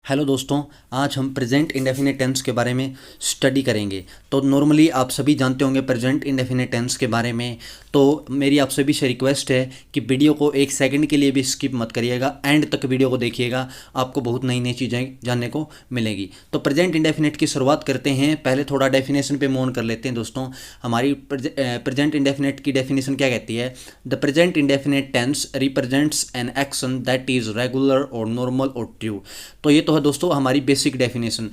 Hello दोस्तों, आज हम प्रेजेंट इंडेफिनिट टेंस के बारे में स्टडी करेंगे। तो नॉर्मली आप सभी जानते होंगे प्रेजेंट इंडेफिनिट टेंस के बारे में। तो मेरी आप सभी से रिक्वेस्ट है कि वीडियो को एक सेकंड के लिए भी स्किप मत करिएगा, एंड तक वीडियो को देखिएगा, आपको बहुत नई नई चीज़ें जानने को मिलेगी। तो प्रेजेंट इंडेफिनिट की शुरुआत करते हैं। पहले थोड़ा डेफिनेशन पे मूव कर लेते हैं दोस्तों। हमारी प्रेजेंट इंडेफिनिट की डेफिनेशन क्या कहती है? The present indefinite tense represents an action that is regular और नॉर्मल और ट्रू। तो ये तो है दोस्तों हमारी बेसिक डेफिनेशन।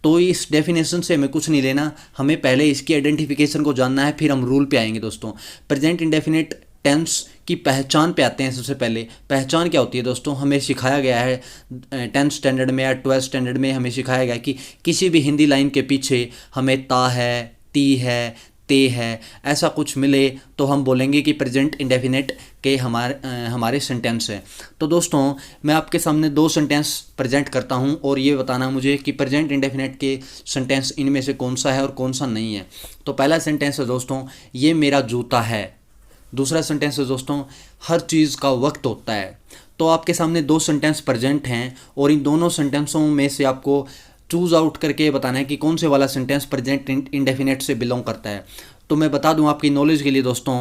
तो इस डेफिनेशन से हमें कुछ नहीं लेना, हमें पहले इसकी आइडेंटिफिकेशन को जानना है, फिर हम रूल पे आएंगे दोस्तों। प्रेजेंट इंडेफिनिट टेंस की पहचान पे आते हैं। सबसे पहले पहचान क्या होती है दोस्तों? हमें सिखाया गया है 10th स्टैंडर्ड में या 12th स्टैंडर्ड में, हमें सिखाया गया कि किसी भी हिंदी लाइन के पीछे हमें ता है, ती है, ते है, ऐसा कुछ मिले तो हम बोलेंगे कि प्रेजेंट इंडेफिनिट के हमारे सेंटेंस है। तो दोस्तों मैं आपके सामने दो सेंटेंस प्रेजेंट करता हूं और ये बताना मुझे कि प्रेजेंट इंडेफिनिट के सेंटेंस इनमें से कौन सा है और कौन सा नहीं है। तो पहला सेंटेंस है दोस्तों, ये मेरा जूता है। दूसरा सेंटेंस है दोस्तों, हर चीज़ का वक्त होता है। तो आपके सामने दो सेंटेंस प्रेजेंट हैं और इन दोनों सेंटेंसों में से आपको चूज़ आउट करके बताना है कि कौन से वाला सेंटेंस प्रेजेंट इंडेफिनिट से बिलोंग करता है। तो मैं बता दूं आपकी नॉलेज के लिए दोस्तों,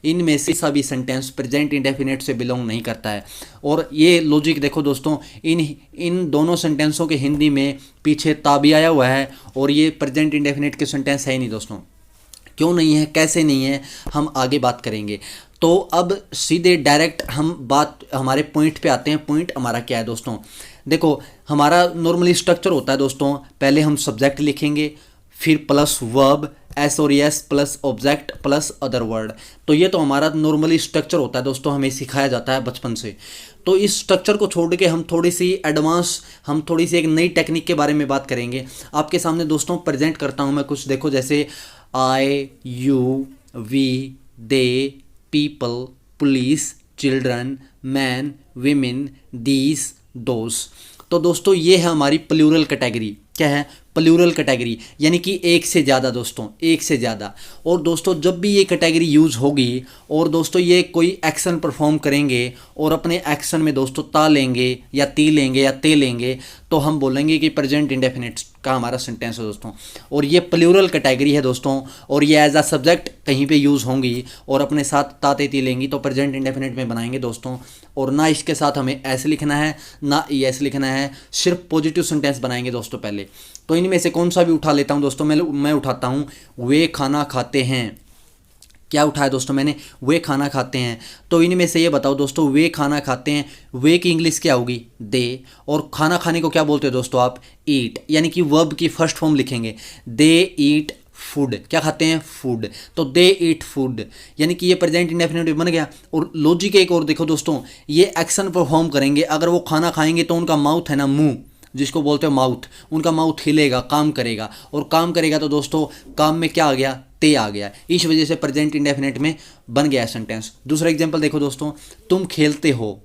इनमें से सभी सेंटेंस प्रेजेंट इंडेफिनिट से बिलोंग नहीं करता है। और ये लॉजिक देखो दोस्तों, इन दोनों सेंटेंसों के हिंदी में पीछे ता भी आया हुआ है और ये प्रेजेंट इंडेफिनिट के सेंटेंस है ही नहीं दोस्तों। क्यों नहीं है, कैसे नहीं है, हम आगे बात करेंगे। तो अब सीधे डायरेक्ट हम बात हमारे पॉइंट पे आते हैं। पॉइंट हमारा क्या है दोस्तों? देखो हमारा नॉर्मली स्ट्रक्चर होता है दोस्तों, पहले हम सब्जेक्ट लिखेंगे, फिर प्लस वर्ब, एस और S plus object plus other word. तो ये तो हमारा नॉर्मली स्ट्रक्चर होता है दोस्तों, हमें सिखाया जाता है बचपन से। तो इस स्ट्रक्चर को छोड़ के हम थोड़ी सी एडवांस, हम थोड़ी सी एक नई टेक्निक के बारे में बात करेंगे। आपके सामने दोस्तों प्रेजेंट करता हूँ मैं कुछ, देखो जैसे I, you, we, they, people, police, children, man, women, these, those. तो दोस्तों ये है हमारी प्लूरल कैटेगरी। क्या है? प्लूरल कैटेगरी, यानी कि एक से ज़्यादा दोस्तों, एक से ज़्यादा। और दोस्तों जब भी ये कैटेगरी यूज़ होगी और दोस्तों ये कोई एक्शन परफॉर्म करेंगे और अपने एक्शन में दोस्तों ता लेंगे या ती लेंगे या ते लेंगे, तो हम बोलेंगे कि प्रेजेंट इंडेफिनिट का हमारा सेंटेंस है दोस्तों। और ये प्लूरल कैटेगरी है दोस्तों, और ये एज अ सब्जेक्ट कहीं पे यूज़ होंगी और अपने साथ ता ते ती लेंगी तो प्रेजेंट इंडेफिनिट में बनाएंगे दोस्तों। और ना इसके साथ हमें ऐसे लिखना है ना एस लिखना है, सिर्फ पॉजिटिव सेंटेंस बनाएंगे दोस्तों पहले। तो इनमें से कौन सा भी उठा लेता हूं दोस्तों, मैं उठाता हूं वे खाना खाते हैं। क्या उठाया दोस्तों मैंने? वे खाना खाते हैं। तो इनमें से ये बताओ दोस्तों, वे खाना खाते हैं, वे की इंग्लिश क्या होगी? दे। और खाना खाने को क्या बोलते हो दोस्तों आप? ईट, यानी कि वर्ब की फर्स्ट फॉर्म लिखेंगे, दे ईट फूड। क्या खाते हैं? फूड। तो दे ईट फूड, यानी कि ये प्रेजेंट इंडेफिनिट बन गया। और लॉजिक एक और देखो दोस्तों, ये एक्शन परफॉर्म करेंगे। अगर वो खाना खाएंगे तो उनका माउथ है ना, मुंह जिसको बोलते हो माउथ, उनका माउथ हिलेगा, काम करेगा। और काम करेगा तो दोस्तों काम में क्या आ गया? ते आ गया। इस वजह से प्रेजेंट इंडेफिनिट में बन गया सेंटेंस। दूसरा एग्जांपल देखो दोस्तों, तुम खेलते हो।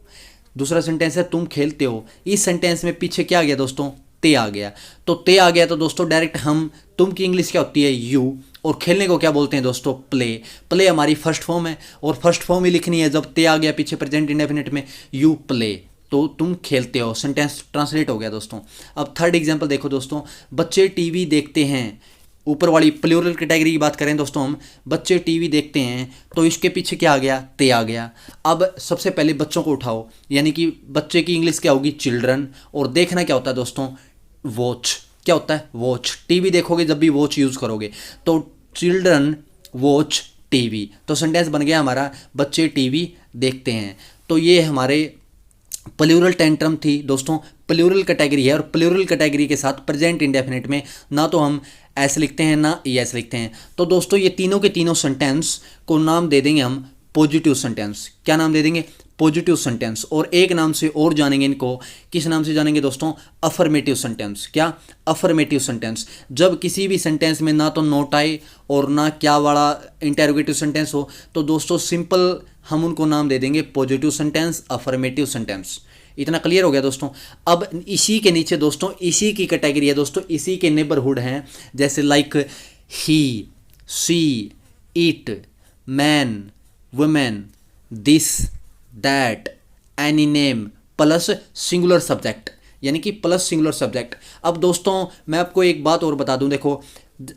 दूसरा सेंटेंस है तुम खेलते हो। इस सेंटेंस में पीछे क्या आ गया दोस्तों? ते आ गया। तो ते आ गया तो दोस्तों डायरेक्ट हम, तुम की इंग्लिश क्या होती है? यू। और खेलने को क्या बोलते हैं दोस्तों? प्ले। प्ले हमारी फर्स्ट फॉर्म है और फर्स्ट फॉर्म ही लिखनी है जब ते आ गया पीछे प्रेजेंट इंडेफिनिट में, यू प्ले। तो तुम खेलते हो, सेंटेंस ट्रांसलेट हो गया दोस्तों। अब थर्ड एग्जांपल देखो दोस्तों, बच्चे टीवी देखते हैं। ऊपर वाली प्लूरल कैटेगरी की बात करें दोस्तों हम, बच्चे टीवी देखते हैं, तो इसके पीछे क्या आ गया? ते आ गया। अब सबसे पहले बच्चों को उठाओ, यानी कि बच्चे की इंग्लिश क्या होगी? चिल्ड्रन। और देखना क्या होता है दोस्तों? वॉच। क्या होता है? वॉच। टीवी देखोगे जब भी वॉच यूज़ करोगे, तो चिल्ड्रन वॉच टीवी। तो सेंटेंस बन गया हमारा, बच्चे टीवी देखते हैं। तो ये हमारे प्लूरल टेंट्रम थी दोस्तों। प्लूरल कैटेगरी है और प्लूरल कैटेगरी के साथ प्रेजेंट इंडेफिनिट में ना तो हम ऐसे लिखते हैं ना एस लिखते हैं। तो दोस्तों ये तीनों के तीनों सेंटेंस को नाम दे देंगे हम पॉजिटिव सेंटेंस। क्या नाम दे देंगे? Positive sentence. और एक नाम से और जानेंगे इनको, किस नाम से जानेंगे दोस्तों? Affirmative sentence. क्या? Affirmative sentence. जब किसी भी सेंटेंस में ना तो नोट आए और ना क्या वाला इंटेरोगेटिव सेंटेंस हो, तो दोस्तों सिंपल हम उनको नाम दे देंगे पॉजिटिव सेंटेंस, अफर्मेटिव सेंटेंस। इतना क्लियर हो गया दोस्तों। अब इसी के नीचे दोस्तों, इसी की कैटेगरी है दोस्तों, इसी के नेबरहुड हैं, जैसे like he, she, it, man, women, this, that, any name plus singular subject. यानी कि प्लस सिंगुलर सब्जेक्ट। अब दोस्तोन मैं आपको एक बात और बता दूं, देखो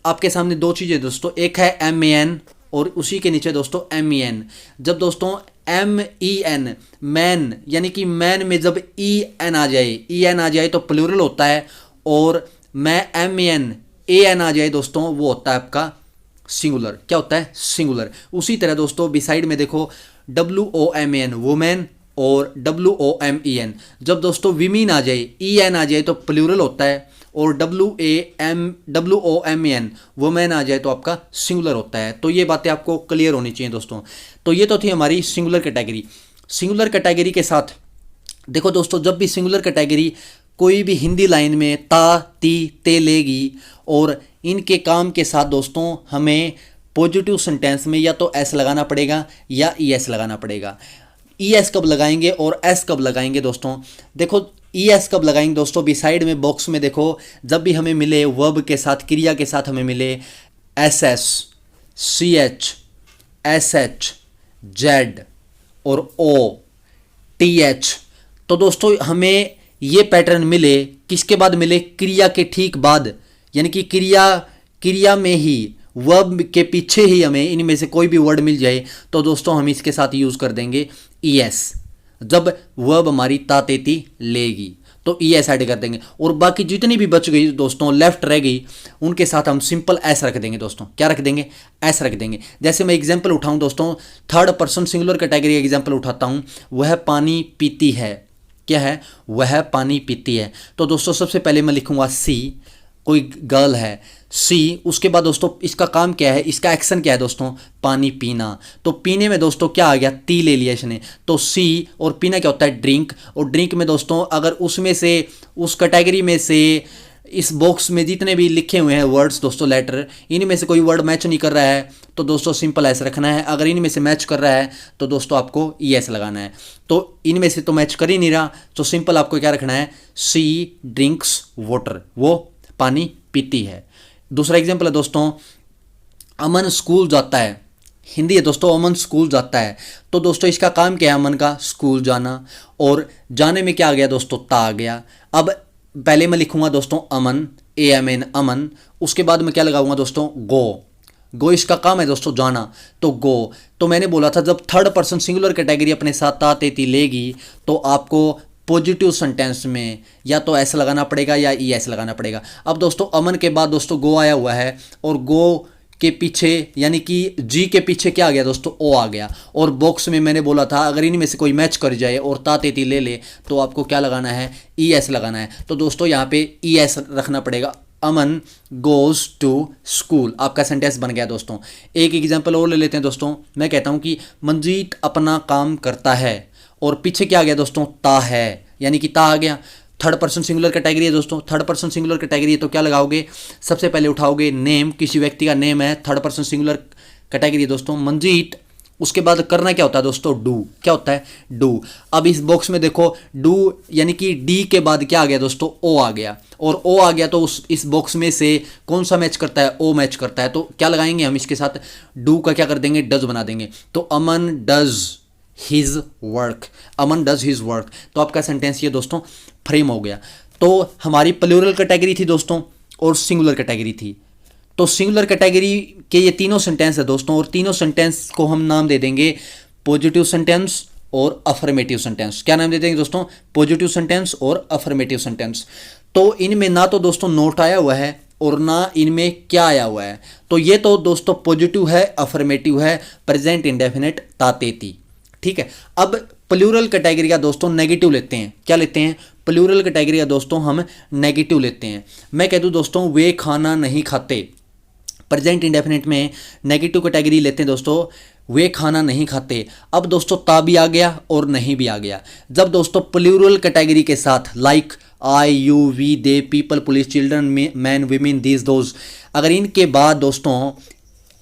आपके सामने दो चीज़ें दोस्तों, एक है MEN और उसी के नीचे दोस्तों MEN। जब दोस्तों MEN मैन यानी कि मैन में जब EN आ जाए तो प्लूरल होता है, और मैं MEN आ जाए दोस्तों वो होता है आपका सिंगुलर। क्या होता है? सिंगुलर। उसी तरह दोस्तों बिसाइड में देखो WOMAN वुमेन और WOMEN, जब दोस्तों विमीन आ जाए EN आ जाए तो प्लूरल होता है, और WOMAN वुमेन आ जाए तो आपका सिंगुलर होता है। तो ये बातें आपको क्लियर होनी चाहिए दोस्तों। तो ये तो थी हमारी सिंगुलर कैटेगरी। सिंगुलर कैटेगरी के साथ देखो दोस्तों, जब भी सिंगुलर कैटेगरी कोई भी हिंदी लाइन में ता ती ते लेगी, और इनके काम के साथ दोस्तों हमें पॉजिटिव सेंटेंस में या तो एस लगाना पड़ेगा या ES लगाना पड़ेगा। ES कब लगाएंगे और S कब लगाएंगे दोस्तों? देखो ES कब लगाएंगे दोस्तों, बिसाइड में बॉक्स में देखो, जब भी हमें मिले वर्ब के साथ, क्रिया के साथ हमें मिले SS, CH, SH, Z और O, TH, तो दोस्तों हमें ये पैटर्न मिले किसके बाद मिले? क्रिया के ठीक बाद, यानी कि क्रिया में ही वर्ब के पीछे ही हमें इनमें से कोई भी वर्ड मिल जाए तो दोस्तों हम इसके साथ यूज़ कर देंगे ES। जब वर्ब हमारी तातेती लेगी तो ES ऐड कर देंगे, और बाकी जितनी भी बच गई दोस्तों लेफ्ट रह गई उनके साथ हम सिंपल S रख देंगे दोस्तों। क्या रख देंगे? S रख देंगे। जैसे मैं एग्जाम्पल उठाऊं दोस्तों, third person singular category example उठाता हूं, वह पानी पीती है। क्या है? वह पानी पीती है। तो दोस्तों सबसे पहले मैं लिखूंगा C, कोई गर्ल है C, उसके बाद दोस्तों इसका काम क्या है, इसका एक्शन क्या है दोस्तों? पानी पीना। तो पीने में दोस्तों क्या आ गया? ती ले लिया इसने, तो C, और पीना क्या होता है? ड्रिंक। और ड्रिंक में दोस्तों अगर उसमें से, उस कैटेगरी में से, इस बॉक्स में जितने भी लिखे हुए हैं वर्ड्स दोस्तों लेटर, इनमें से कोई वर्ड मैच नहीं कर रहा है तो दोस्तों सिंपल ऐसे रखना है। अगर इनमें से मैच कर रहा है तो दोस्तों आपको ES लगाना है। तो इनमें से तो मैच कर ही नहीं रहा, तो सिंपल आपको क्या रखना है? C ड्रिंक्स वाटर, वो पानी पीती है। दूसरा एग्जाम्पल है दोस्तों, अमन स्कूल जाता है। हिंदी है दोस्तों, अमन स्कूल जाता है। तो दोस्तों इसका काम क्या है? अमन का स्कूल जाना, और जाने में क्या आ गया दोस्तों? ता आ गया। अब पहले मैं लिखूंगा दोस्तों अमन, AMN अमन, उसके बाद मैं क्या लगाऊंगा दोस्तों? गो इसका काम है दोस्तों जाना, तो गो। तो मैंने बोला था जब थर्ड पर्सन सिंगुलर कैटेगरी अपने साथ ता तेती लेगी तो आपको पॉजिटिव सेंटेंस में या तो S लगाना पड़ेगा या ES लगाना पड़ेगा। अब दोस्तों अमन के बाद दोस्तों गो आया हुआ है, और गो के पीछे यानी कि G के पीछे क्या आ गया दोस्तों? O आ गया। और बॉक्स में मैंने बोला था अगर इनमें से कोई मैच कर जाए और ता तेती ले ले तो आपको क्या लगाना है? ES लगाना है। तो दोस्तों यहाँ पे ES रखना पड़ेगा, अमन गोज टू स्कूल। आपका सेंटेंस बन गया दोस्तों। एक एग्जाम्पल और ले लेते हैं दोस्तों, मैं कहता हूँ कि मंजीत अपना काम करता है, और पीछे क्या आ गया दोस्तों? ता है, यानी कि ता आ गया। थर्ड पर्सन सिंगुलर कैटेगरी है दोस्तों, थर्ड पर्सन सिंगुलर कैटेगरी है तो क्या लगाओगे? सबसे पहले उठाओगे नेम, किसी व्यक्ति का नेम है, थर्ड पर्सन सिंगुलर कैटेगरी है दोस्तों मंजीत। उसके बाद करना क्या होता है दोस्तों? डू। क्या होता है? डू। अब इस बॉक्स में देखो डू यानी कि डी के बाद क्या आ गया दोस्तों? ओ आ गया, और ओ आ गया तो इस बॉक्स में से कौन सा मैच करता है? ओ मैच करता है। तो क्या लगाएंगे हम इसके साथ? डू का क्या कर देंगे? डज बना देंगे। तो Aman does his work, Aman does his work. तो आपका सेंटेंस ये दोस्तों फ्रेम हो गया। तो हमारी प्लूरल कैटेगरी थी दोस्तों और सिंगुलर कैटेगरी थी। तो सिंगुलर कैटेगरी के ये तीनों सेंटेंस है दोस्तों, और तीनों सेंटेंस को हम नाम दे देंगे पॉजिटिव सेंटेंस और अफर्मेटिव सेंटेंस। क्या नाम दे देंगे दोस्तों? पॉजिटिव सेंटेंस और अफर्मेटिव सेंटेंस। तो इनमें ना तो दोस्तों नोट आया हुआ है और ना इनमें क्या आया हुआ है। तो ये तो दोस्तों पॉजिटिव है, अफर्मेटिव है, प्रेजेंट इंडेफिनिट तातेती। ठीक है। अब प्लूरल कैटेगरी का दोस्तों नेगेटिव लेते हैं। क्या लेते हैं? प्लूरल कैटेगरी का दोस्तों हम नेगेटिव लेते हैं। मैं कह दूं दोस्तों वे खाना नहीं खाते। प्रेजेंट इंडेफिनिट में नेगेटिव कैटेगरी लेते हैं दोस्तों, वे खाना नहीं खाते। अब दोस्तों ता भी आ गया और नहीं भी आ गया। जब दोस्तों प्लूरल कैटेगरी के साथ like I, you, we, they, people, police, children, man, women, these, those, अगर इनके बाद दोस्तों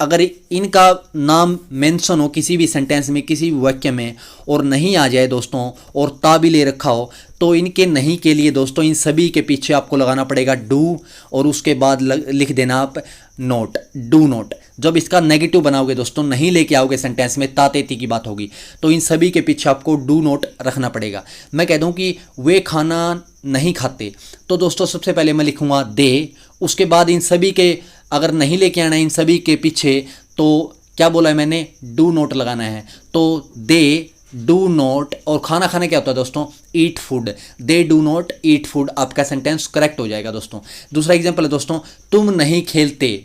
अगर इनका नाम मेंशन हो किसी भी सेंटेंस में, किसी भी वाक्य में, और नहीं आ जाए दोस्तों और ता भी ले रखा हो, तो इनके नहीं के लिए दोस्तों इन सभी के पीछे आपको लगाना पड़ेगा डू, और उसके बाद लिख देना आप नोट, डू नोट। जब इसका नेगेटिव बनाओगे दोस्तों, नहीं लेके आओगे सेंटेंस में, ता तेती की बात होगी, तो इन सभी के पीछे आपको डू नॉट रखना पड़ेगा। मैं कह दूं कि वे खाना नहीं खाते, तो दोस्तों सबसे पहले मैं लिखूंगा दे, उसके बाद इन सभी के अगर नहीं लेके आना है इन सभी के पीछे, तो क्या बोला है मैंने, डू नॉट लगाना है। तो दे डू नॉट, और खाना खाने क्या होता है दोस्तों, eat food, they do not eat food, आपका सेंटेंस करेक्ट हो जाएगा दोस्तों। दूसरा एग्जांपल है दोस्तों, तुम नहीं खेलते,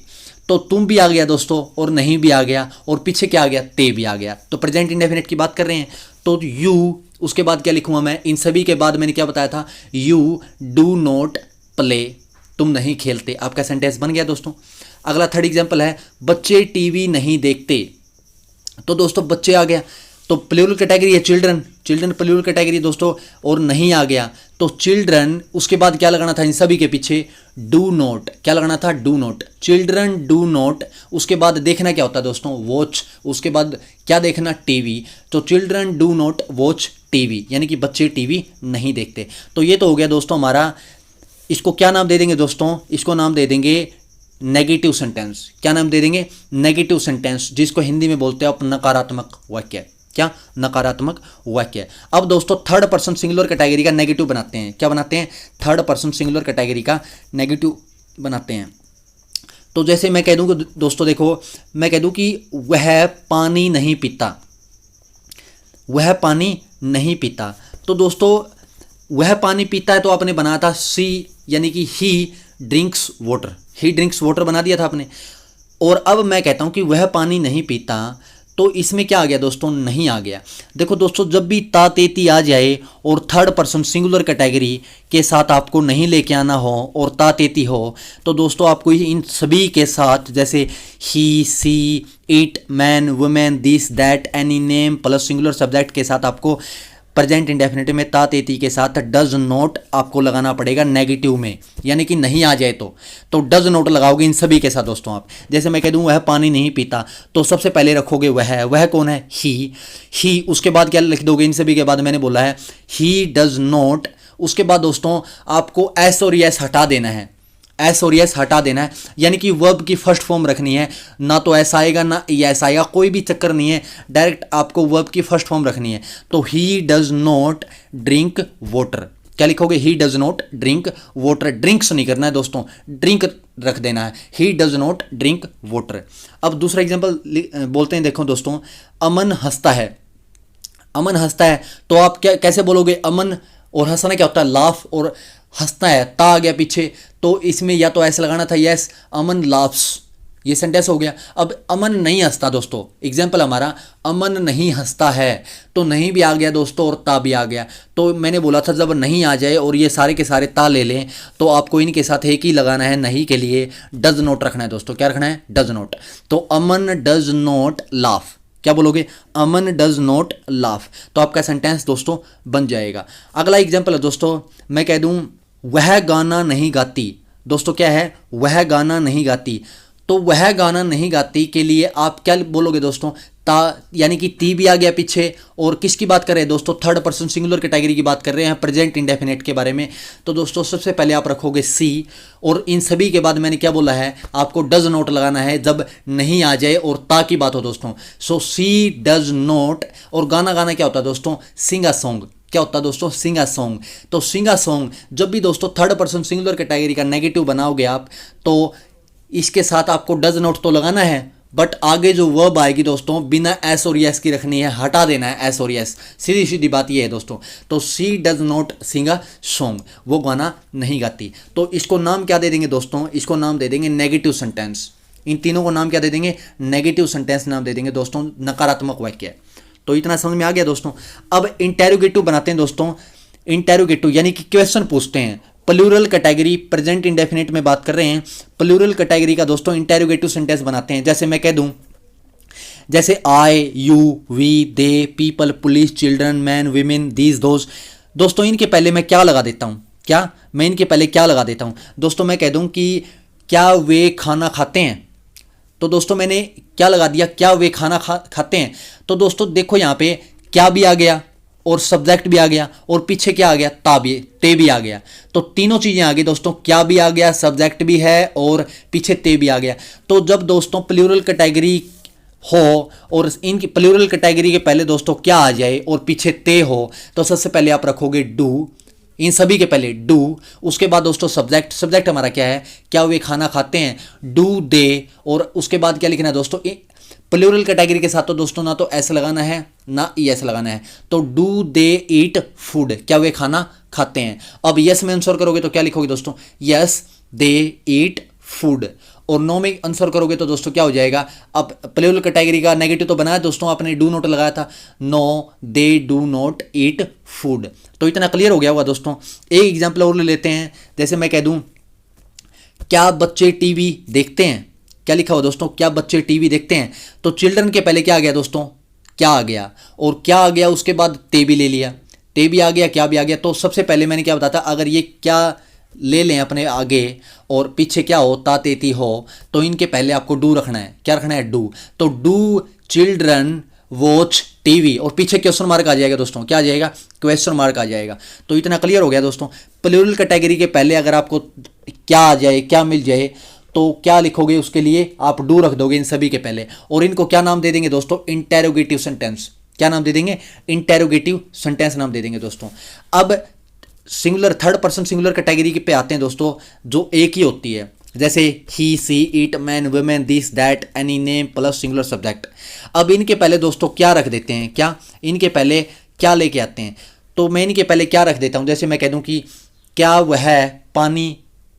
तो तुम भी आ गया दोस्तों और नहीं भी आ गया, और पीछे क्या आ गया, ते भी आ गया। तो प्रेजेंट इंडेफिनिट की बात कर रहे हैं, तो यू, उसके बाद क्या लिखूंगा मैं, इन सभी के बाद मैंने क्या बताया था, यू डू नॉट प्ले, तुम नहीं खेलते, आपका सेंटेंस बन गया दोस्तों। अगला थर्ड एग्जांपल है, बच्चे टीवी नहीं देखते, तो दोस्तों बच्चे आ गया, तो प्लूरल कैटेगरी है चिल्ड्रन, चिल्ड्रन प्लूरल कैटेगरी दोस्तों, और नहीं आ गया तो चिल्ड्रन, उसके बाद क्या लगाना था इन सभी के पीछे, डू नॉट, क्या लगाना था, do not, children do not, उसके बाद देखना क्या होता है दोस्तों, वॉच, उसके बाद क्या देखना, टीवी, तो children do not watch TV, यानी कि बच्चे टीवी नहीं देखते। तो ये तो हो गया दोस्तों हमारा, इसको क्या नाम दे देंगे दोस्तों, इसको नाम दे देंगे नेगेटिव सेंटेंस। क्या नाम दे देंगे, नेगेटिव सेंटेंस, जिसको हिंदी में बोलते हैं आप नकारात्मक वाक्य, क्या, नकारात्मक वाक्य। अब दोस्तों थर्ड पर्सन सिंगुलर कैटेगरी का नेगेटिव बनाते हैं, क्या बनाते हैं, थर्ड पर्सन सिंगुलर कैटेगरी का नेगेटिव बनाते हैं। तो जैसे मैं कह दूं कि दोस्तों देखो, मैं कह दूं कि वह पानी नहीं पीता, वह पानी नहीं पीता, तो दोस्तों वह पानी पीता है तो आपने बनाया था सी, यानी कि ही ड्रिंक्स वाटर, ही ड्रिंक्स वाटर बना दिया था आपने। और अब मैं कहता हूं कि वह पानी नहीं पीता, तो इसमें क्या आ गया दोस्तों, नहीं आ गया। देखो दोस्तों, जब भी ता तेती आ जाए और थर्ड पर्सन सिंगुलर कैटेगरी के साथ आपको नहीं लेके आना हो और ता तेती हो, तो दोस्तों आपको इन सभी के साथ, जैसे he, she, it, man, women, this, that, any name plus singular subject के साथ आपको प्रेजेंट इंडेफिनिट में ता तेती के साथ डज नॉट आपको लगाना पड़ेगा नेगेटिव में, यानी कि नहीं आ जाए तो डज नॉट लगाओगे इन सभी के साथ दोस्तों आप। जैसे मैं कह दूं वह पानी नहीं पीता, तो सबसे पहले रखोगे वह कौन है, ही, उसके बाद क्या लिख दोगे इन सभी के बाद, मैंने बोला है ही डज नॉट, उसके बाद दोस्तों आपको एस और यस हटा देना है, एस और यस हटा देना है, यानी कि वर्ब की फर्स्ट फॉर्म रखनी है, ना तो ऐसा आएगा ना यस आएगा, कोई भी चक्कर नहीं है, डायरेक्ट आपको वर्ब की फर्स्ट फॉर्म रखनी है। तो he does not drink water, क्या लिखोगे, he does not drink water, drinks नहीं करना है दोस्तों, ड्रिंक रख देना है, he does not drink water. अब दूसरा एग्जाम्पल बोलते हैं, देखो दोस्तों, अमन हंसता है, अमन हंसता है, तो आप क्या कैसे बोलोगे, अमन और हंसना क्या होता है, लाफ, और हंसता है ता आ गया पीछे, तो इसमें या तो ऐसे लगाना था, यस अमन लाफ्स, ये सेंटेंस हो गया। अब अमन नहीं हंसता दोस्तों, एग्जाम्पल हमारा अमन नहीं हंसता है, तो नहीं भी आ गया दोस्तों और ता भी आ गया। तो मैंने बोला था जब नहीं आ जाए और ये सारे के सारे ता ले लें, तो आपको इनके साथ एक ही लगाना है, नहीं के लिए डज नॉट रखना है दोस्तों, क्या रखना है, डज नॉट। तो अमन डज नॉट लाफ, क्या बोलोगे, अमन डज नॉट लाफ, तो आपका सेंटेंस दोस्तों बन जाएगा। अगला एग्जाम्पल है दोस्तों, मैं कह दूं वह गाना नहीं गाती, दोस्तों क्या है, वह गाना नहीं गाती, तो वह गाना नहीं गाती के लिए आप क्या बोलोगे दोस्तों, ता, यानी कि ती भी आ गया पीछे, और किसकी बात कर रहे हैं दोस्तों, थर्ड पर्सन सिंगुलर कैटेगरी की बात कर रहे हैं, प्रेजेंट इंडेफिनिट के बारे में। तो दोस्तों सबसे पहले आप रखोगे सी, और इन सभी के बाद मैंने क्या बोला है, आपको डज नॉट लगाना है जब नहीं आ जाए और ता की बात हो दोस्तों। सो सी डज नॉट, और गाना गाना क्या होता है दोस्तों, सिंग अ सॉन्ग, क्या होता है दोस्तों, सिंग अ सॉन्ग। तो सिंग अ सॉन्ग जब भी दोस्तों थर्ड पर्सन सिंगुलर कैटेगरी का नेगेटिव बनाओगे आप, तो इसके साथ आपको डज नॉट तो लगाना है, बट आगे जो वर्ब आएगी दोस्तों बिना एस और यस की रखनी है, हटा देना है एस और यस, सीधी सीधी बात ये है दोस्तों। तो she does not sing a song, वो गाना नहीं गाती, तो इसको नाम क्या दे देंगे दोस्तों, इसको नाम दे देंगे नेगेटिव सेंटेंस। इन तीनों को नाम क्या दे देंगे, नेगेटिव सेंटेंस नाम दे देंगे दोस्तों, नकारात्मक वाक्य। तो इतना समझ में आ गया दोस्तों। अब इंटेरोगेटिव बनाते हैं दोस्तों, इंटेरोगेटिव यानी कि क्वेश्चन पूछते हैं, प्लूरल कैटेगरी प्रेजेंट इंडेफिनिट में बात कर रहे हैं, प्लूरल कैटेगरी का दोस्तों इंटेरोगेटिव सेंटेंस बनाते हैं। जैसे मैं कह दूं, जैसे I, you, we, they, people, police, children, man, women, these, those, दोस्तों इनके पहले मैं क्या लगा देता हूं, क्या मैं इनके पहले क्या लगा देता हूं दोस्तों, मैं कह दूं कि क्या वे खाना खाते हैं, तो दोस्तों मैंने क्या लगा दिया, क्या वे खाना खाते हैं। तो दोस्तों देखो यहाँ पे क्या भी आ गया, और सब्जेक्ट भी आ गया और पीछे क्या आ गया, ते भी आ गया। तो तीनों चीजें आ गई दोस्तों, क्या भी आ गया, सब्जेक्ट भी है और पीछे ते भी आ गया। तो जब दोस्तों प्लूरल कैटेगरी हो और इनकी प्लूरल कैटेगरी के पहले दोस्तों क्या आ जाए और पीछे ते हो, तो सबसे पहले आप रखोगे डू, इन सभी के पहले डू। उसके बाद दोस्तों सब्जेक्ट हमारा क्या है, क्या वे खाना खाते हैं, डू दे। और उसके बाद क्या लिखना है दोस्तों, प्लूरल कैटेगरी के साथ तो दोस्तों ना तो एस लगाना है ना ई एस लगाना है, तो डू दे ईट फूड, क्या वे खाना खाते हैं। अब यस में आंसर करोगे तो क्या लिखोगे दोस्तों, यस दे ईट फूड। और नो में आंसर करोगे तो दोस्तों क्या हो जाएगा, अब प्लूरल कैटेगरी का नेगेटिव तो बनाया दोस्तों आपने, डू नॉट लगाया था, no they do not eat food. तो इतना क्लियर हो गया होगा दोस्तों। एक एग्जाम्पल और ले लेते हैं, जैसे मैं कह दूं क्या बच्चे टीवी देखते हैं, क्या लिखा हुआ दोस्तों, क्या बच्चे टीवी देखते हैं। तो चिल्ड्रन के पहले क्या आ गया दोस्तों, क्या आ गया, और क्या आ गया उसके बाद ते भी ले लिया, ते भी आ गया, क्या भी आ गया। तो सबसे पहले मैंने क्या बताया था, अगर ये क्या ले लें अपने आगे और पीछे क्या हो, ता तेती हो, तो इनके पहले आपको डू रखना है, क्या रखना है, डू। तो डू चिल्ड्रन वॉच टीवी, और पीछे क्वेश्चन मार्क आ जाएगा दोस्तों, क्या आ जाएगा, क्वेश्चन मार्क आ जाएगा। तो इतना क्लियर हो गया दोस्तों। प्लूरल कैटेगरी के पहले अगर आपको क्या आ जाए, क्या मिल जाए, तो क्या लिखोगे, उसके लिए आप डू रख दोगे इन सभी के पहले। और इनको क्या नाम दे देंगे दोस्तों, इंटेरोगेटिव सेंटेंस। क्या नाम दे देंगे, इंटेरोगेटिव सेंटेंस नाम दे देंगे दोस्तों। अब singular third person singular category पे आते हैं दोस्तों, जो एक ही होती है, जैसे he she it man women this that any name plus singular subject. अब इनके पहले दोस्तों क्या रख देते हैं, क्या इनके पहले क्या लेके आते हैं, तो मैं इनके पहले क्या रख देता हूं, जैसे मैं कह दूं कि क्या वह पानी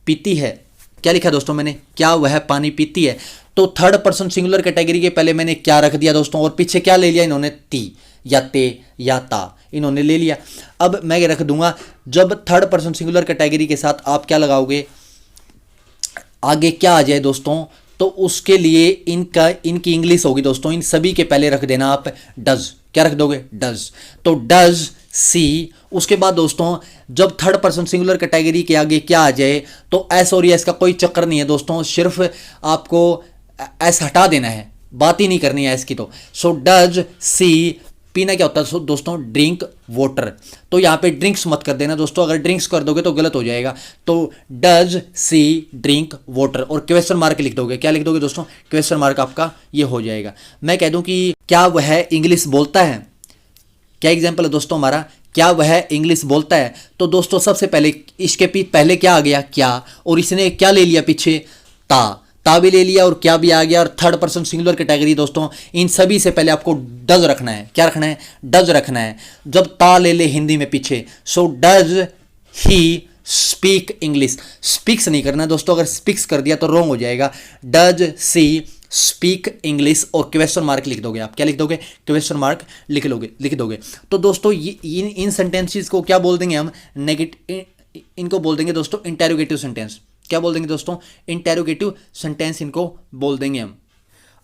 पीती है, क्या लिखा दोस्तों मैंने, क्या वह पानी पीती है। तो थर्ड पर्सन सिंगुलर कैटेगरी के पहले मैंने क्या रख दिया दोस्तों, और पीछे क्या ले लिया इन्होंने, ती या ते या ता इन्होंने ले लिया। अब मैं रख दूंगा, जब थर्ड पर्सन सिंगुलर कैटेगरी के साथ आप क्या लगाओगे, आगे क्या आ जाए दोस्तों, तो उसके लिए इनकी इंग्लिश होगी दोस्तों, इन सभी के पहले रख देना आप डज, क्या रख दोगे, डज। तो डज सी, उसके बाद दोस्तों जब थर्ड पर्सन सिंगुलर कैटेगरी के आगे क्या आ जाए, तो एस और एस का कोई चक्कर नहीं है दोस्तों, सिर्फ आपको एस हटा देना है, बात ही नहीं करनी है एस की। तो सो डज सी, पीना क्या होता है दोस्तों, ड्रिंक वाटर। तो यहाँ पे ड्रिंक्स मत कर देना दोस्तों, अगर ड्रिंक्स कर दोगे तो गलत हो जाएगा। तो डज सी ड्रिंक वाटर, और क्वेश्चन मार्क लिख दोगे, क्या लिख दोगे दोस्तों, क्वेश्चन मार्क आपका ये हो जाएगा। मैं कह दूं कि क्या वह इंग्लिश बोलता है, क्या एग्जाम्पल है दोस्तों हमारा, क्या वह इंग्लिश बोलता है। तो दोस्तों सबसे पहले इसके पहले क्या आ गया, क्या, और इसने क्या ले लिया पीछे, ता भी ले लिया और क्या भी आ गया। और थर्ड पर्सन सिंगुलर कैटेगरी दोस्तों, इन सभी से पहले आपको डज रखना है, क्या रखना है, डज रखना है। जब ता ले ले हिंदी में पीछे, so does he speak English, speaks नहीं करना दोस्तों, अगर स्पीक्स कर दिया तो रॉन्ग हो जाएगा। डज सी स्पीक इंग्लिश, और क्वेश्चन मार्क लिख दोगे आप, क्या लिख दोगे, क्वेश्चन मार्क लिख दोगे। तो दोस्तों इन सेंटेंसेस को क्या बोल देंगे हम, इनको बोल देंगे दोस्तों इंटेरोगेटिव सेंटेंस। क्या बोल देंगे दोस्तों, इंटेरोगेटिव सेंटेंस इनको बोल देंगे हम।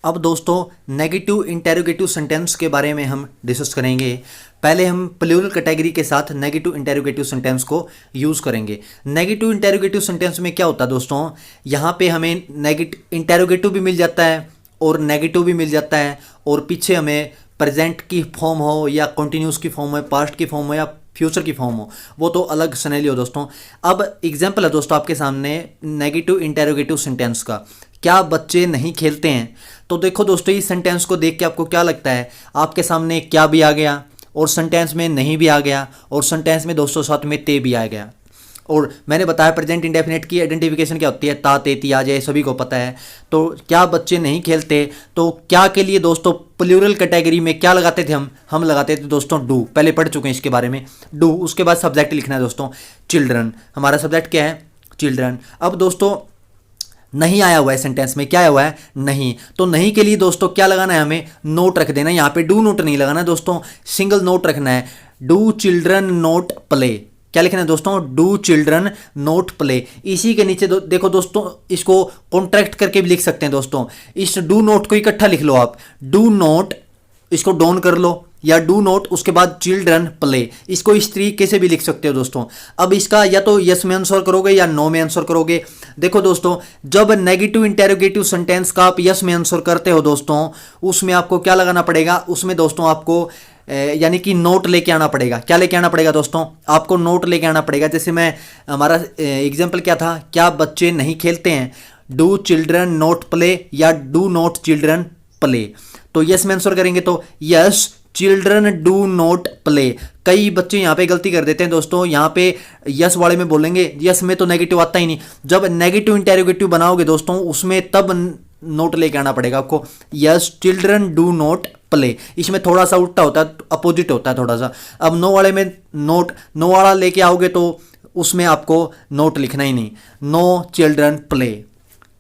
अब दोस्तों नेगेटिव इंटेरोगेटिव सेंटेंस के बारे में हम डिस्कस करेंगे। पहले हम प्लूरल कैटेगरी के साथ नेगेटिव इंटेरोगेटिव सेंटेंस को यूज़ करेंगे। नेगेटिव इंटेरोगेटिव सेंटेंस में क्या होता है दोस्तों, यहाँ पे हमें नेगेटिव इंटेरोगेटिव भी मिल जाता है और नेगेटिव भी मिल जाता है, और पीछे हमें प्रेजेंट की फॉर्म हो या कंटिन्यूस की फॉर्म हो, पास्ट की फॉर्म हो या फ्यूचर की फॉर्म हो, वो तो अलग सिनेरियो दोस्तों। अब एग्जाम्पल है दोस्तों आपके सामने नेगेटिव इंटेरोगेटिव सेंटेंस का, क्या बच्चे नहीं खेलते हैं। तो देखो दोस्तों इस सेंटेंस को देख के आपको क्या लगता है, आपके सामने क्या भी आ गया और सेंटेंस में नहीं भी आ गया, और सेंटेंस में दोस्तों साथ में ते भी आ गया। और मैंने बताया प्रेजेंट इंडेफिनिट की आइडेंटिफिकेशन क्या होती है, ता ते ती आ जाए, सभी को पता है। तो क्या बच्चे नहीं खेलते, तो क्या के लिए दोस्तों प्लूरल कैटेगरी में क्या लगाते थे हम लगाते थे दोस्तों डू, पहले पढ़ चुके हैं इसके बारे में, डू। उसके बाद सब्जेक्ट लिखना है दोस्तों चिल्ड्रन, हमारा सब्जेक्ट क्या है, चिल्ड्रन। अब दोस्तों नहीं आया हुआ है सेंटेंस में, क्या आया हुआ है, नहीं। तो नहीं के लिए दोस्तों क्या लगाना है, हमें नोट रख देना है, यहाँ पे डू नोट नहीं लगाना है दोस्तों, सिंगल नोट रखना है। डू चिल्ड्रन नोट प्ले, क्या लिखना है दोस्तों, डू चिल्ड्रन नोट प्ले। इसी के नीचे देखो दोस्तों, इसको कॉन्ट्रैक्ट करके भी लिख सकते हैं दोस्तों, इस डू नोट को इकट्ठा लिख लो आप, डू नोट इसको डाउन कर लो, या डू नोट उसके बाद चिल्ड्रन प्ले, इसको इस तरीके से भी लिख सकते हो दोस्तों। अब इसका या तो यस में आंसर करोगे या नो में आंसर करोगे। देखो दोस्तों जब नेगेटिव इंटेरोगेटिव सेंटेंस का आप यस में आंसर करते हो दोस्तों, उसमें आपको क्या लगाना पड़ेगा, उसमें दोस्तों आपको यानी कि नोट लेके आना पड़ेगा। क्या लेके आना पड़ेगा दोस्तों? आपको नोट लेके आना पड़ेगा। जैसे मैं हमारा एग्जाम्पल क्या था, क्या बच्चे नहीं खेलते हैं, डू चिल्ड्रन नॉट प्ले या डू नॉट चिल्ड्रन प्ले। तो यस में आंसर करेंगे तो yes children do not play. कई बच्चे यहाँ पे गलती कर देते हैं दोस्तों, यहाँ पे यस वाले में बोलेंगे, यस में तो नेगेटिव आता ही नहीं। जब नेगेटिव इंटेरोगेटिव बनाओगे दोस्तों उसमें तब नोट लेके आना पड़ेगा आपको। Yes children do not play, इसमें थोड़ा सा उल्टा होता है, अपोजिट होता है थोड़ा सा। अब नो वाले में नोट, नो वाला लेके आओगे तो उसमें आपको नोट लिखना ही नहीं, नो चिल्ड्रन प्ले।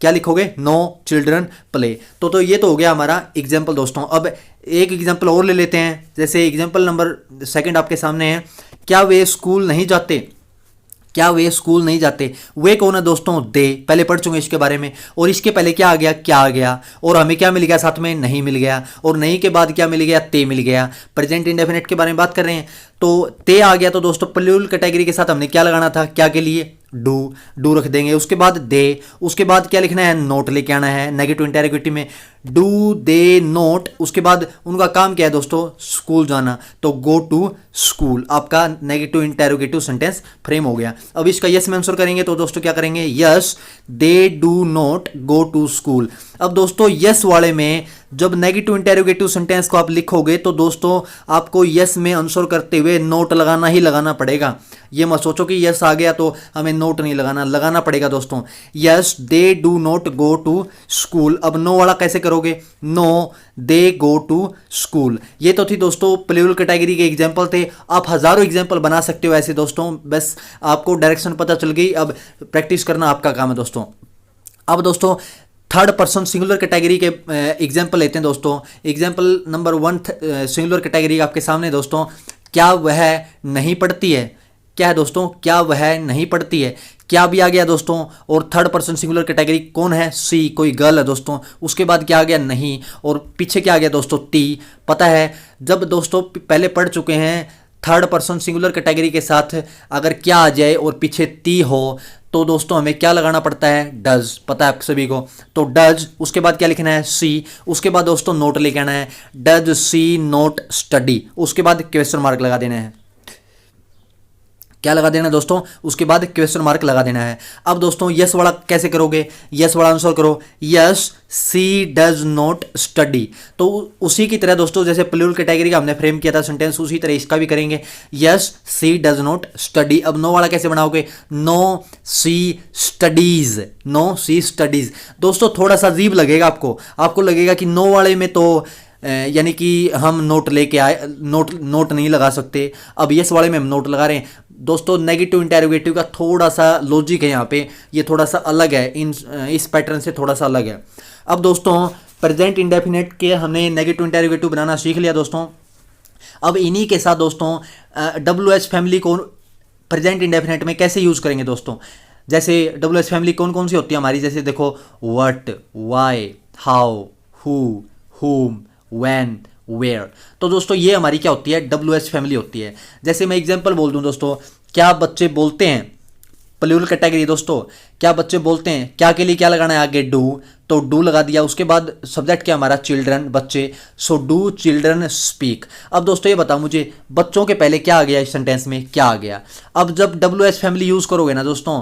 क्या लिखोगे? No children play. तो ये तो हो गया हमारा एग्जाम्पल दोस्तों। अब एक एग्जाम्पल और ले लेते हैं। जैसे एग्जाम्पल नंबर 2 आपके सामने है, क्या वे स्कूल नहीं जाते? क्या वे स्कूल नहीं जाते? वे कौन है दोस्तों? दे। पहले पढ़ चुके इसके बारे में। और इसके पहले क्या आ गया? क्या आ गया। और हमें क्या मिल गया साथ में? नहीं मिल गया। और नहीं के बाद क्या मिल गया? ते मिल गया। प्रेजेंट इंडेफिनिट के बारे में बात कर रहे हैं तो ते आ गया। तो दोस्तों प्लूरल कैटेगरी के साथ हमने क्या लगाना था? क्या के लिए? डू रख देंगे। उसके बाद दे, उसके बाद क्या लिखना है? नोट लेके आना है नेगेटिव इंटेरोगेटिव में, डू दे नोट। उसके बाद उनका काम क्या है दोस्तों? स्कूल जाना, तो गो टू स्कूल। आपका नेगेटिव इंटेरोगेटिव सेंटेंस फ्रेम हो गया। अब इसका यस में आंसर करेंगे तो दोस्तों क्या करेंगे? Yes they do not go to school. अब दोस्तों यस वाले में जब नेगेटिव इंटेरोगेटिव सेंटेंस को आप लिखोगे तो दोस्तों आपको यस में आंसर करते हुए नोट लगाना ही लगाना पड़ेगा। ये मत सोचो कि यस आ गया तो हमें नोट नहीं लगाना, लगाना पड़ेगा दोस्तों। Yes they do not go to school. अब नो वाला कैसे करोगे? No they go to school. ये तो थी दोस्तों प्लूरल कैटेगरी के एग्जाम्पल थे। आप हजारों एग्जाम्पल बना सकते हो ऐसे दोस्तों, बस आपको डायरेक्शन पता चल गई। अब प्रैक्टिस करना आपका काम है दोस्तों। अब दोस्तों थर्ड पर्सन सिंगुलर कैटेगरी के एग्जाम्पल लेते हैं दोस्तों। एग्जाम्पल नंबर 1 सिंगुलर कैटेगरी आपके सामने दोस्तों। क्या वह नहीं पढ़ती है? क्या है दोस्तों? क्या वह नहीं पढ़ती है। क्या भी आ गया दोस्तों। और थर्ड पर्सन सिंगुलर कैटेगरी कौन है? सी, कोई गर्ल है दोस्तों। उसके बाद क्या आ गया? नहीं। और पीछे क्या आ गया दोस्तों? टी। पता है जब दोस्तों पहले पढ़ चुके हैं थर्ड पर्सन सिंगुलर कैटेगरी के साथ अगर क्या आ जाए और पीछे टी हो तो दोस्तों हमें क्या लगाना पड़ता है? डज। पता है आप सभी को। तो डज, उसके बाद क्या लिखना है? सी। उसके बाद दोस्तों नोट लेके आना है, डज सी नोट स्टडी। उसके बाद क्वेश्चन मार्क लगा देना है। क्या लगा देना है दोस्तों? उसके बाद क्वेश्चन मार्क लगा देना है। अब दोस्तों यस वाला कैसे करोगे? यस वाला आंसर करो, yes she does not study. तो उसी की तरह दोस्तों जैसे प्लूरल कैटेगरी का हमने फ्रेम किया था सेंटेंस, उसी तरह इसका भी करेंगे, yes she does not study. अब नो वाला कैसे बनाओगे? No she studies. No she studies. दोस्तों थोड़ा सा अजीब लगेगा आपको लगेगा कि नो वाले में तो यानी कि हम नोट लेके आए, नोट नहीं लगा सकते। अब यस वाले में हम नोट लगा रहे हैं दोस्तों। नेगेटिव इंटेरोगेटिव का थोड़ा सा लॉजिक है यहाँ पे, ये थोड़ा सा अलग है, इस पैटर्न से थोड़ा सा अलग है। अब दोस्तों प्रेजेंट इंडेफिनिट के हमने नेगेटिव इंटेरोगेटिव बनाना सीख लिया दोस्तों। अब इन्हीं के साथ दोस्तों WH फैमिली को प्रेजेंट इंडेफिनिट में कैसे यूज़ करेंगे दोस्तों। जैसे WH फैमिली कौन कौन सी होती है हमारी, जैसे देखो what, why, how, who, whom, when, where। तो दोस्तों ये हमारी क्या होती है? WH फैमिली होती है। जैसे मैं एग्जांपल बोल दूं दोस्तों, क्या बच्चे बोलते हैं? प्लूरल कैटेगरी दोस्तों, क्या बच्चे बोलते हैं। क्या के लिए क्या लगाना है आगे? डू। तो डू लगा दिया। उसके बाद सब्जेक्ट क्या हमारा? चिल्ड्रन, बच्चे। So do children speak. अब दोस्तों ये बताओ मुझे, बच्चों के पहले क्या आ गया इस सेंटेंस में? क्या आ गया। अब जब WH फैमिली यूज़ करोगे ना दोस्तों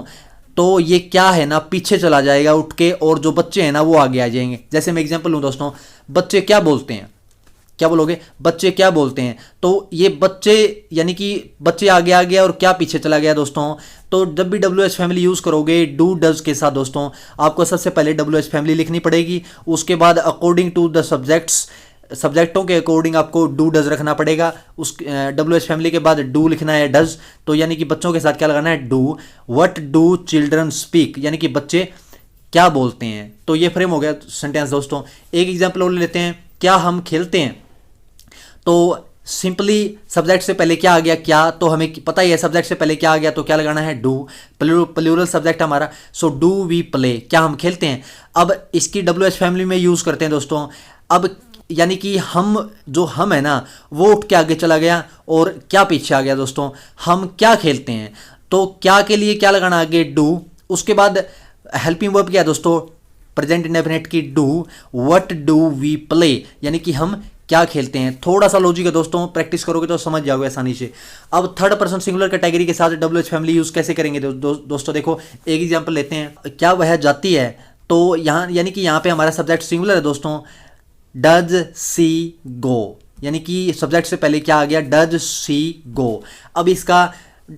तो ये क्या है ना पीछे चला जाएगा उठ के, और जो बच्चे हैं ना वो आगे आ जाएंगे। जैसे मैं एग्जांपल लूँ दोस्तों, बच्चे क्या बोलते हैं। क्या बोलोगे? बच्चे क्या बोलते हैं। तो ये बच्चे यानी कि बच्चे आगे आ गया और क्या पीछे चला गया दोस्तों। तो जब भी WH फैमिली यूज़ करोगे डू डज के साथ दोस्तों, आपको सबसे पहले WH फैमिली लिखनी पड़ेगी। उसके बाद अकॉर्डिंग टू द सब्जेक्ट्स, सब्जेक्टों के अकॉर्डिंग आपको डू डज रखना पड़ेगा। उस WH फैमिली के बाद डू लिखना है, डज। तो यानी कि बच्चों के साथ क्या लगाना है? Do. What do children speak, यानी कि बच्चे क्या बोलते हैं। तो ये फ्रेम हो गया सेंटेंस दोस्तों। एक एग्जाम्पल और लेते हैं, क्या हम खेलते हैं। तो सिंपली सब्जेक्ट से पहले क्या आ गया? क्या। तो हमें पता ही है सब्जेक्ट से पहले क्या आ गया तो क्या लगाना है? डू। प्लूरल सब्जेक्ट हमारा, सो डू वी प्ले, क्या हम खेलते हैं। अब इसकी WH फैमिली में यूज़ करते हैं दोस्तों। अब यानी कि हम जो हम है ना वो उठ के आगे चला गया और क्या पीछे आ गया दोस्तों, हम क्या खेलते हैं। तो क्या के लिए क्या लगाना आगे? डू। उसके बाद हेल्पिंग वर्ब क्या है दोस्तों? प्रेजेंट इंडेफिनिट की do. What do we play, यानी कि हम क्या खेलते हैं, थोड़ा सा लॉजिक है दोस्तों, प्रैक्टिस करोगे तो समझ जाओगे आसानी से। अब थर्ड पर्सन सिंगुलर कैटेगरी के साथ WH फैमिली यूज कैसे करेंगे दोस्तों देखो, एक एग्जांपल लेते हैं। क्या वह जाती है, तो यहाँ यानी कि यहाँ पे हमारा सब्जेक्ट सिंगुलर है दोस्तों, डज सी गो, यानी कि सब्जेक्ट से पहले क्या आ गया, डज सी गो। अब इसका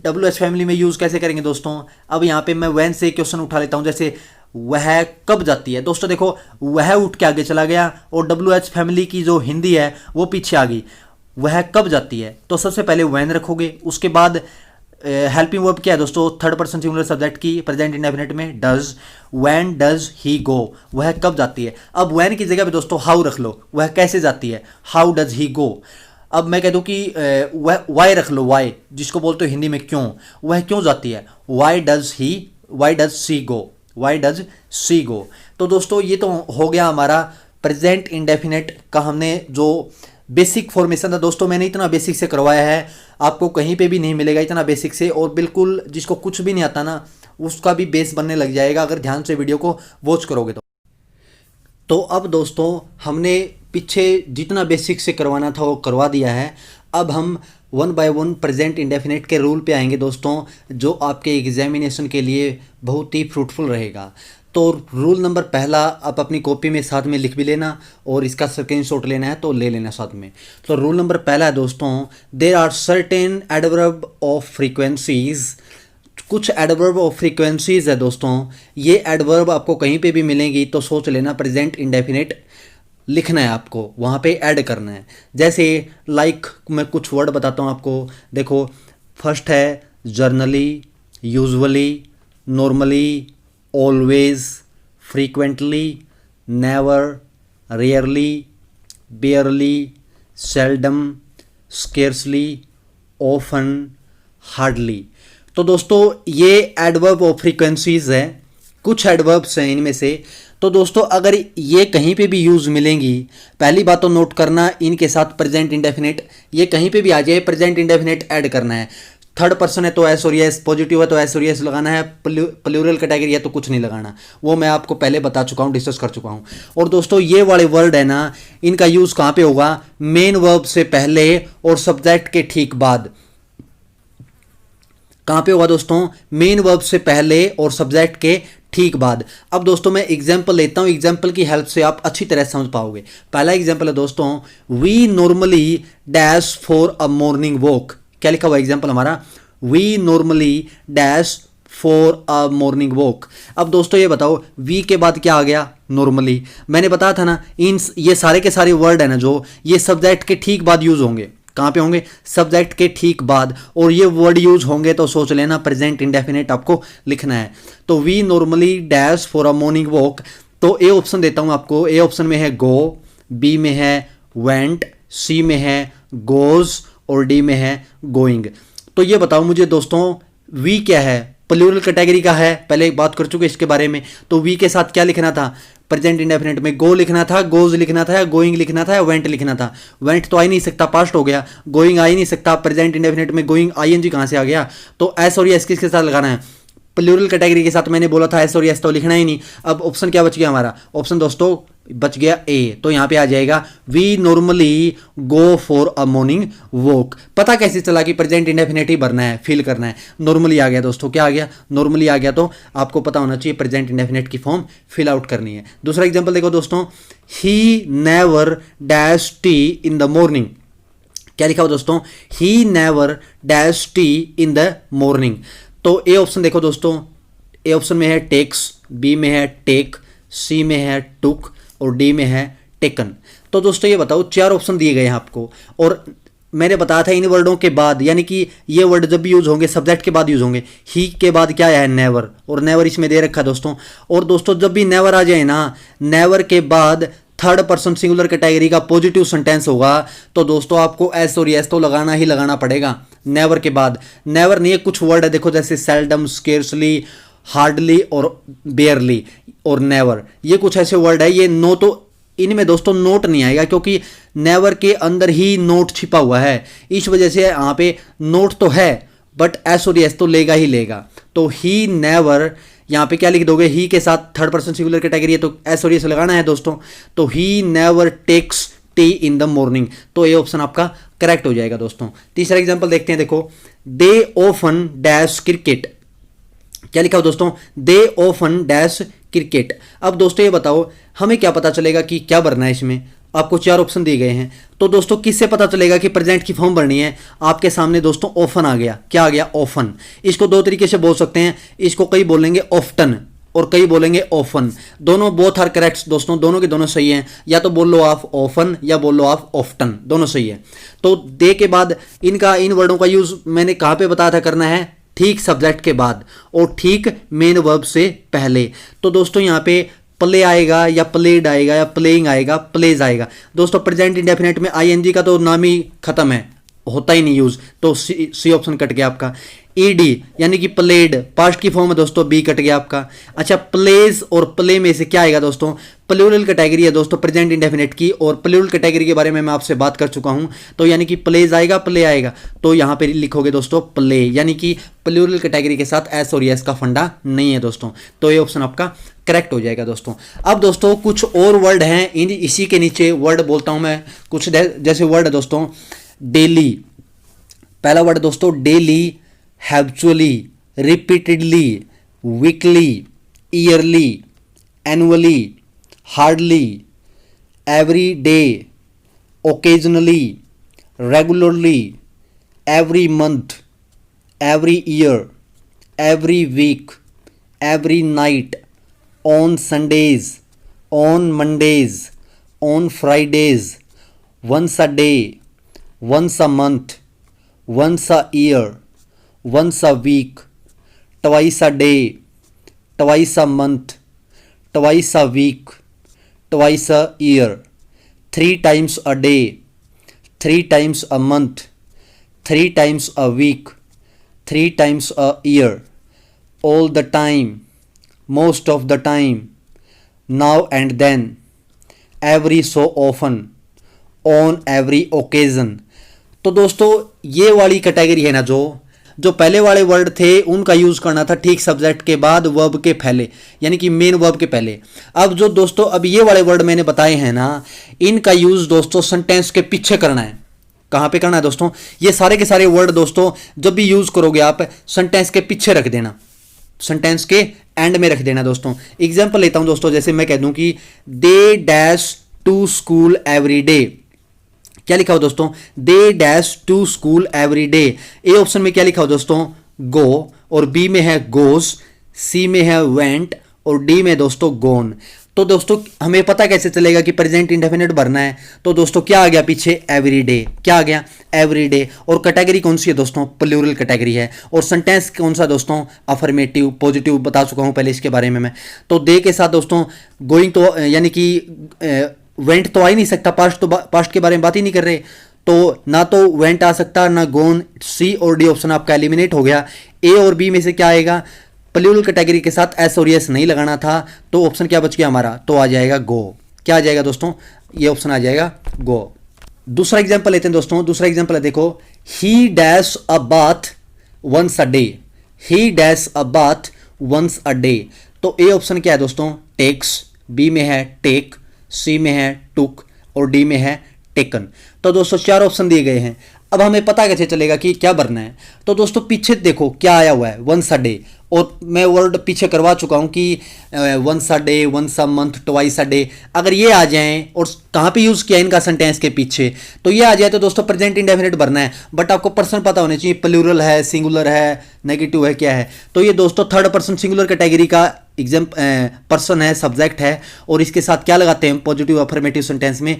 WH फैमिली में यूज कैसे करेंगे दोस्तों, अब यहाँ पे मैं व्हेन से क्वेश्चन उठा लेता हूँ, जैसे वह कब जाती है। दोस्तों देखो, वह उठ के आगे चला गया और WH फैमिली की जो हिंदी है वो पीछे आ गई, वह कब जाती है, तो सबसे पहले व्हेन रखोगे, उसके बाद हेल्पिंग वर्ब क्या है दोस्तों, थर्ड पर्सन सिंगुलर सब्जेक्ट की प्रेजेंट इंडेफिनिट में डज, व्हेन डज ही गो, वह कब जाती है। अब व्हेन की जगह पे दोस्तों हाउ रख लो, वह कैसे जाती है, हाउ डज ही गो। अब मैं कह दूं कि वह वाई रख लो, वाई जिसको बोलते हो हिंदी में क्यों, वह क्यों जाती है, why does she go, why does she go. तो दोस्तों ये तो हो गया हमारा प्रेजेंट इंडेफिनेट का, हमने जो बेसिक फॉर्मेशन था दोस्तों, मैंने इतना बेसिक से करवाया है, आपको कहीं पे भी नहीं मिलेगा इतना बेसिक से, और बिल्कुल जिसको कुछ भी नहीं आता ना उसका भी बेस बनने लग जाएगा अगर ध्यान से वीडियो को वॉच करोगे तो अब दोस्तों हमने पीछे जितना बेसिक से करवाना था वो करवा दिया है। अब हम one by one present indefinite के रूल पे आएंगे दोस्तों, जो आपके एग्जामिनेशन के लिए बहुत ही फ्रूटफुल रहेगा। तो रूल नंबर पहला आप अपनी कॉपी में साथ में लिख भी लेना और इसका स्क्रीनशॉट लेना है तो ले लेना साथ में। तो रूल नंबर पहला है दोस्तों, there are certain adverb of frequencies, कुछ एडवर्ब ऑफ फ्रीक्वेंसीज है दोस्तों, ये एडवर्ब आपको कहीं पे भी मिलेंगी तो सोच लेना प्रेजेंट इंडेफिनेट लिखना है आपको, वहाँ पे ऐड करना है। जैसे लाइक मैं कुछ वर्ड बताता हूँ आपको, देखो फर्स्ट है generally, usually, normally, always, frequently, never, rarely, बेयरली, seldom, scarcely, often, hardly. तो दोस्तों ये एडवर्ब ऑफ फ्रीक्वेंसीज है, कुछ एडवर्ब्स हैं इनमें से। तो दोस्तों अगर ये कहीं पे भी यूज़ मिलेंगी, पहली बात तो नोट करना इनके साथ प्रेजेंट इंडेफिनिट, ये कहीं पे भी आ जाए प्रेजेंट इंडेफिनिट ऐड करना है। थर्ड पर्सन है तो एस और यस, पॉजिटिव है तो एस और यस लगाना है, प्लूरल कैटेगरी है तो कुछ नहीं लगाना, वो मैं आपको पहले बता चुका हूँ, डिस्कस कर चुका हूँ। और दोस्तों ये वाले वर्ड है ना, इनका यूज़ कहाँ पे होगा, मेन वर्ब से पहले और सब्जेक्ट के ठीक बाद। कहाँ पे होगा दोस्तों, मेन वर्ब से पहले और सब्जेक्ट के ठीक बाद। अब दोस्तों मैं एग्जाम्पल लेता हूँ, एग्जाम्पल की हेल्प से आप अच्छी तरह समझ पाओगे। पहला एग्जाम्पल है दोस्तों, we normally dash for a morning walk. क्या लिखा हुआ एग्जाम्पल हमारा, we normally dash for a morning walk. अब दोस्तों ये बताओ वी के बाद क्या आ गया, नॉर्मली। मैंने बताया था ना, इन ये सारे के सारे वर्ड है ना जो ये सब्जेक्ट के ठीक बाद यूज होंगे। कहाँ पे होंगे, सब्जेक्ट के ठीक बाद, और ये वर्ड यूज होंगे तो सोच लेना प्रेजेंट इंडेफिनिट आपको लिखना है। तो we normally dash for a morning walk. तो ए ऑप्शन देता हूँ आपको, ए ऑप्शन में है गो, बी में है वेंट, सी में है गोज और डी में है गोइंग। तो ये बताओ मुझे दोस्तों वी क्या है, प्लूरल कैटेगरी का है, पहले एक बात कर चुके इसके बारे में। तो वी के साथ क्या लिखना था, प्रेजेंट इंडेफिनिट में गो लिखना था, गोज लिखना था, गोइंग लिखना था, वेंट लिखना था। वेंट तो आ ही नहीं सकता, पास्ट हो गया। गोइंग आ ही नहीं सकता, प्रेजेंट इंडेफिनिट में गोइंग आईएनजी कहाँ से आ गया। तो एस और एस किसके साथ लगाना है, प्लूरल कैटेगरी के साथ। मैंने बोला था एस और एस तो लिखना ही नहीं। अब ऑप्शन क्या बच गया हमारा, ऑप्शन दोस्तों बच गया ए। तो यहाँ पे आ जाएगा we normally go for a morning walk. पता कैसे चला कि प्रेजेंट इंडेफिनिट ही भरना है, फिल करना है। नॉर्मली आ गया दोस्तों, क्या आ गया, नॉर्मली आ गया। तो आपको पता होना चाहिए प्रेजेंट इंडेफिनिट की फॉर्म फिल आउट करनी है। दूसरा एग्जाम्पल देखो दोस्तों, he never dash T in the morning. क्या लिखा हो दोस्तों, he never dash T in the morning. तो ए ऑप्शन देखो दोस्तों, ए ऑप्शन में है टेक्स, बी में है टेक, सी में है टुक और डी में है टेकन। तो दोस्तों ये बताओ चार ऑप्शन दिए गए हैं आपको, और मैंने बताया था इन वर्डों के बाद, यानी कि ये वर्ड जब भी यूज होंगे सब्जेक्ट के बाद यूज होंगे। ही के बाद क्या है, नेवर, और नेवर इसमें दे रखा दोस्तों। और दोस्तों जब भी नेवर आ जाए ना, नेवर के बाद थर्ड पर्सन सिंगुलर कैटेगरी का पॉजिटिव सेंटेंस होगा तो दोस्तों आपको एस और यस तो लगाना ही लगाना पड़ेगा नेवर के बाद। नेवर नहीं है, कुछ वर्ड है देखो, जैसे सेल्डम, स्केर्सली, हार्डली और बेयरली और नेवर, ये कुछ ऐसे वर्ड है। ये नो तो इनमें दोस्तों नोट नहीं आएगा, क्योंकि नेवर के अंदर ही नोट छिपा हुआ है, इस वजह से यहाँ पे नोट तो है बट एस और एस तो लेगा ही लेगा। तो ही नेवर, यहाँ पे क्या लिख दोगे, ही के साथ थर्ड पर्सन सिंगुलर कैटेगरी है तो एस और एस लगाना है दोस्तों। तो he never takes tea in the morning, तो ये ऑप्शन आपका करेक्ट हो जाएगा दोस्तों। तीसरा एग्जांपल देखते हैं, देखो दे ऑफन डैश क्रिकेट, क्या लिखा हो दोस्तों, दे ऑफन डैश क्रिकेट। अब दोस्तों ये बताओ हमें क्या पता चलेगा कि क्या भरना है इसमें, आपको चार ऑप्शन दिए गए हैं, तो दोस्तों किससे पता चलेगा कि प्रेजेंट की फॉर्म भरनी है। आपके सामने दोस्तों ऑफन आ गया, क्या आ गया, ऑफन। इसको दो तरीके से बोल सकते हैं, इसको कई बोलेंगे ऑफ्टन और कई बोलेंगे ऑफन, दोनों बोथ आर करेक्ट दोस्तों, दोनों के दोनों सही हैं, या तो बोल लो आप ऑफन या बोल लो आप ऑफ्टन, दोनों सही है। तो दे के बाद इनका इन वर्डों का यूज मैंने कहाँ पे बताया था करना है, ठीक सब्जेक्ट के बाद और ठीक मेन वर्ब से पहले। तो दोस्तों यहाँ पे प्ले आएगा या प्लेड आएगा या प्लेइंग आएगा, प्लेज आएगा दोस्तों। प्रेजेंट इंडेफिनेट में आईएनजी का तो नाम ही खत्म है, होता ही नहीं यूज, तो सी ऑप्शन कट गया आपका। ईडी यानी कि प्लेड पास्ट की फॉर्म है दोस्तों, बी कट गया आपका। अच्छा प्लेज और प्ले में से क्या आएगा दोस्तों, प्लूरल कैटेगरी है दोस्तों प्रेजेंट इंडेफिनेट की, और प्लूरल कैटेगरी के बारे में मैं आपसे बात कर चुका हूं, तो यानी कि प्लेज आएगा प्ले आएगा, तो यहां पे लिखोगे दोस्तों प्ले, यानी कि प्लूरल कैटेगरी के साथ एस और यस का फंडा नहीं है दोस्तों, तो ये ऑप्शन आपका करेक्ट हो जाएगा दोस्तों। अब दोस्तों कुछ और वर्ड हैं, इन इसी के नीचे वर्ड बोलता हूं मैं कुछ, जैसे वर्ड है दोस्तों डेली, पहला वर्ड दोस्तों daily, habitually, repeatedly, weekly, yearly, annually, hardly, every day, occasionally, regularly, every month, every year, every week, every night, on Sundays, on Mondays, on Fridays, once a day, once a month, once a year, once a week, twice a day, twice a month, twice a week, twice a year, 3 times a day, 3 times a month, 3 times a week, 3 times a year, all the time, most of the time, now and then, every so often, on every occasion। तो दोस्तों ये वाली category है ना, जो पहले वाले word थे उनका यूज करना था ठीक सब्जेक्ट के बाद वर्ब के पहले, यानी कि मेन वर्ब के पहले। अब जो दोस्तों अब ये वाले वर्ड मैंने बताए हैं ना, इनका यूज दोस्तों सेंटेंस के पीछे करना है। कहां पे करना है दोस्तों, ये सारे के सारे वर्ड दोस्तों जब भी यूज करोगे आप सेंटेंस के पीछे रख देना, सेंटेंस के एंड में रख देना दोस्तों। एग्जांपल लेता हूं दोस्तों, जैसे मैं कह दूं कि they dash to school every day, क्या लिखा हो दोस्तों, they dash to school every day. A option में क्या लिखा हो दोस्तों, गो, और बी में है गोस, सी में है वेंट, और डी में दोस्तों गोन। तो दोस्तों हमें पता कैसे चलेगा कि प्रेजेंट इंडेफिनिट भरना है, तो दोस्तों क्या आ गया पीछे, एवरी डे, क्या आ गया, एवरी डे। और कैटेगरी कौन सी है दोस्तों, प्लूरल कैटेगरी है। और सेंटेंस कौन सा दोस्तों, अफर्मेटिव, पॉजिटिव, बता चुका हूं पहले इसके बारे में मैं। तो दे के साथ दोस्तों गोइंग, तो यानी कि वेंट तो आ ही नहीं सकता, पास्ट के बारे में बात ही नहीं कर रहे, तो ना तो वेंट आ सकता ना गोन। सी और डी ऑप्शन आपका एलिमिनेट हो गया। ए और बी में से क्या आएगा, प्लूरल कैटेगरी के साथ एस और एस नहीं लगाना था, तो ऑप्शन क्या बच गया हमारा, तो आ जाएगा गो। क्या आ जाएगा दोस्तों, ये ऑप्शन आ जाएगा गो। दूसरा एग्जांपल लेते हैं दोस्तों, दूसरा एग्जांपल है देखो, he dash a bath once a day, he dash a bath once a day. तो ए ऑप्शन क्या है दोस्तों, टेक्स, बी में है टेक, सी में है टुक, और डी में है टेकन। तो दोस्तों चार ऑप्शन दिए गए हैं। अब हमें पता कैसे चलेगा कि क्या भरना है, तो दोस्तों पीछे देखो क्या आया हुआ है, वंस अ डे, और मैं वर्ड पीछे करवा चुका हूं कि once a day, once a month, twice a day. अगर ये आ जाएं और कहां पे यूज किया इनका सेंटेंस के पीछे, तो ये आ जाए तो दोस्तों प्रेजेंट इंडेफिनिट भरना है। बट आपको पर्सन पता होना चाहिए, प्लूरल है, सिंगुलर है, नेगेटिव है, क्या है। तो ये दोस्तों थर्ड पर्सन सिंगुलर कैटेगरी का पर्सन है, सब्जेक्ट है, और इसके साथ क्या लगाते हैं, पॉजिटिव अफर्मेटिव सेंटेंस में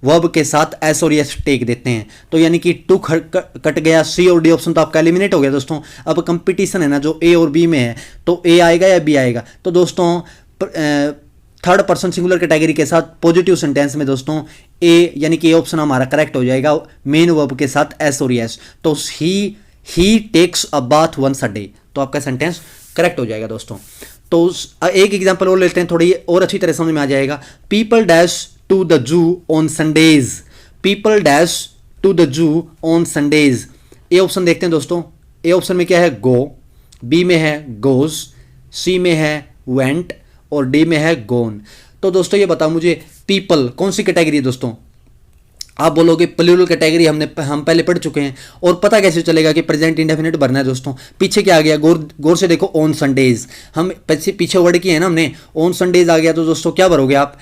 वर्ब के साथ एस और एस टेक देते हैं। तो यानी कि टू कट गया, सी और डी ऑप्शन तो आपका एलिमिनेट हो गया दोस्तों। अब कंपटीशन है ना जो ए और बी में है, तो ए आएगा या बी आएगा। तो दोस्तों थर्ड पर्सन सिंगुलर कैटेगरी के साथ पॉजिटिव सेंटेंस में दोस्तों ए यानी कि ए ऑप्शन हमारा करेक्ट हो जाएगा, मेन वर्ब के साथ एस और एस। तो he takes a bath once a day, तो आपका सेंटेंस करेक्ट हो जाएगा दोस्तों। तो एक एग्जाम्पल और लेते हैं, थोड़ी और अच्छी तरह समझ में आ जाएगा। People dash to the zoo on Sundays, people dash to the zoo on Sundays। A option देखते हैं दोस्तों, ए ऑप्शन में क्या है, गो, बी में है गोज, सी में है वेंट, और डी में है गोन। तो दोस्तों ये बताओ मुझे, पीपल कौन सी कैटेगरी है दोस्तों, आप बोलोगे प्लूरल कैटेगरी हम पहले पढ़ चुके हैं, और पता कैसे चलेगा कि प्रेजेंट इंडेफिनिट भरना है दोस्तों? पीछे क्या आ गया, गौर से देखो, ऑन संडेज, हम पीछे वर्ड किए है ना हमने, ऑन संडेज आ गया, तो दोस्तों क्या भरोगे आप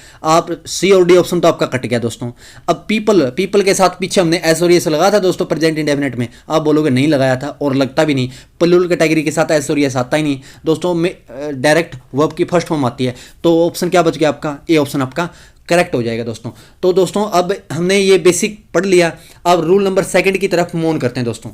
सी और डी ऑप्शन तो आपका कट गया दोस्तों। अब पीपल के साथ पीछे हमने एस और एस लगा था दोस्तों प्रेजेंट इंडेफिनिट में, आप बोलोगे नहीं लगाया था, और लगता भी नहीं, प्लूरल कैटेगरी के साथ एस और एस आता ही नहीं दोस्तों, में डायरेक्ट वर्ब की फर्स्ट फॉर्म आती है। तो ऑप्शन क्या बच गया आपका? ए ऑप्शन आपका करेक्ट हो जाएगा दोस्तों। तो दोस्तों अब हमने ये बेसिक पढ़ लिया, अब रूल नंबर सेकंड की तरफ मूव ऑन करते हैं दोस्तों।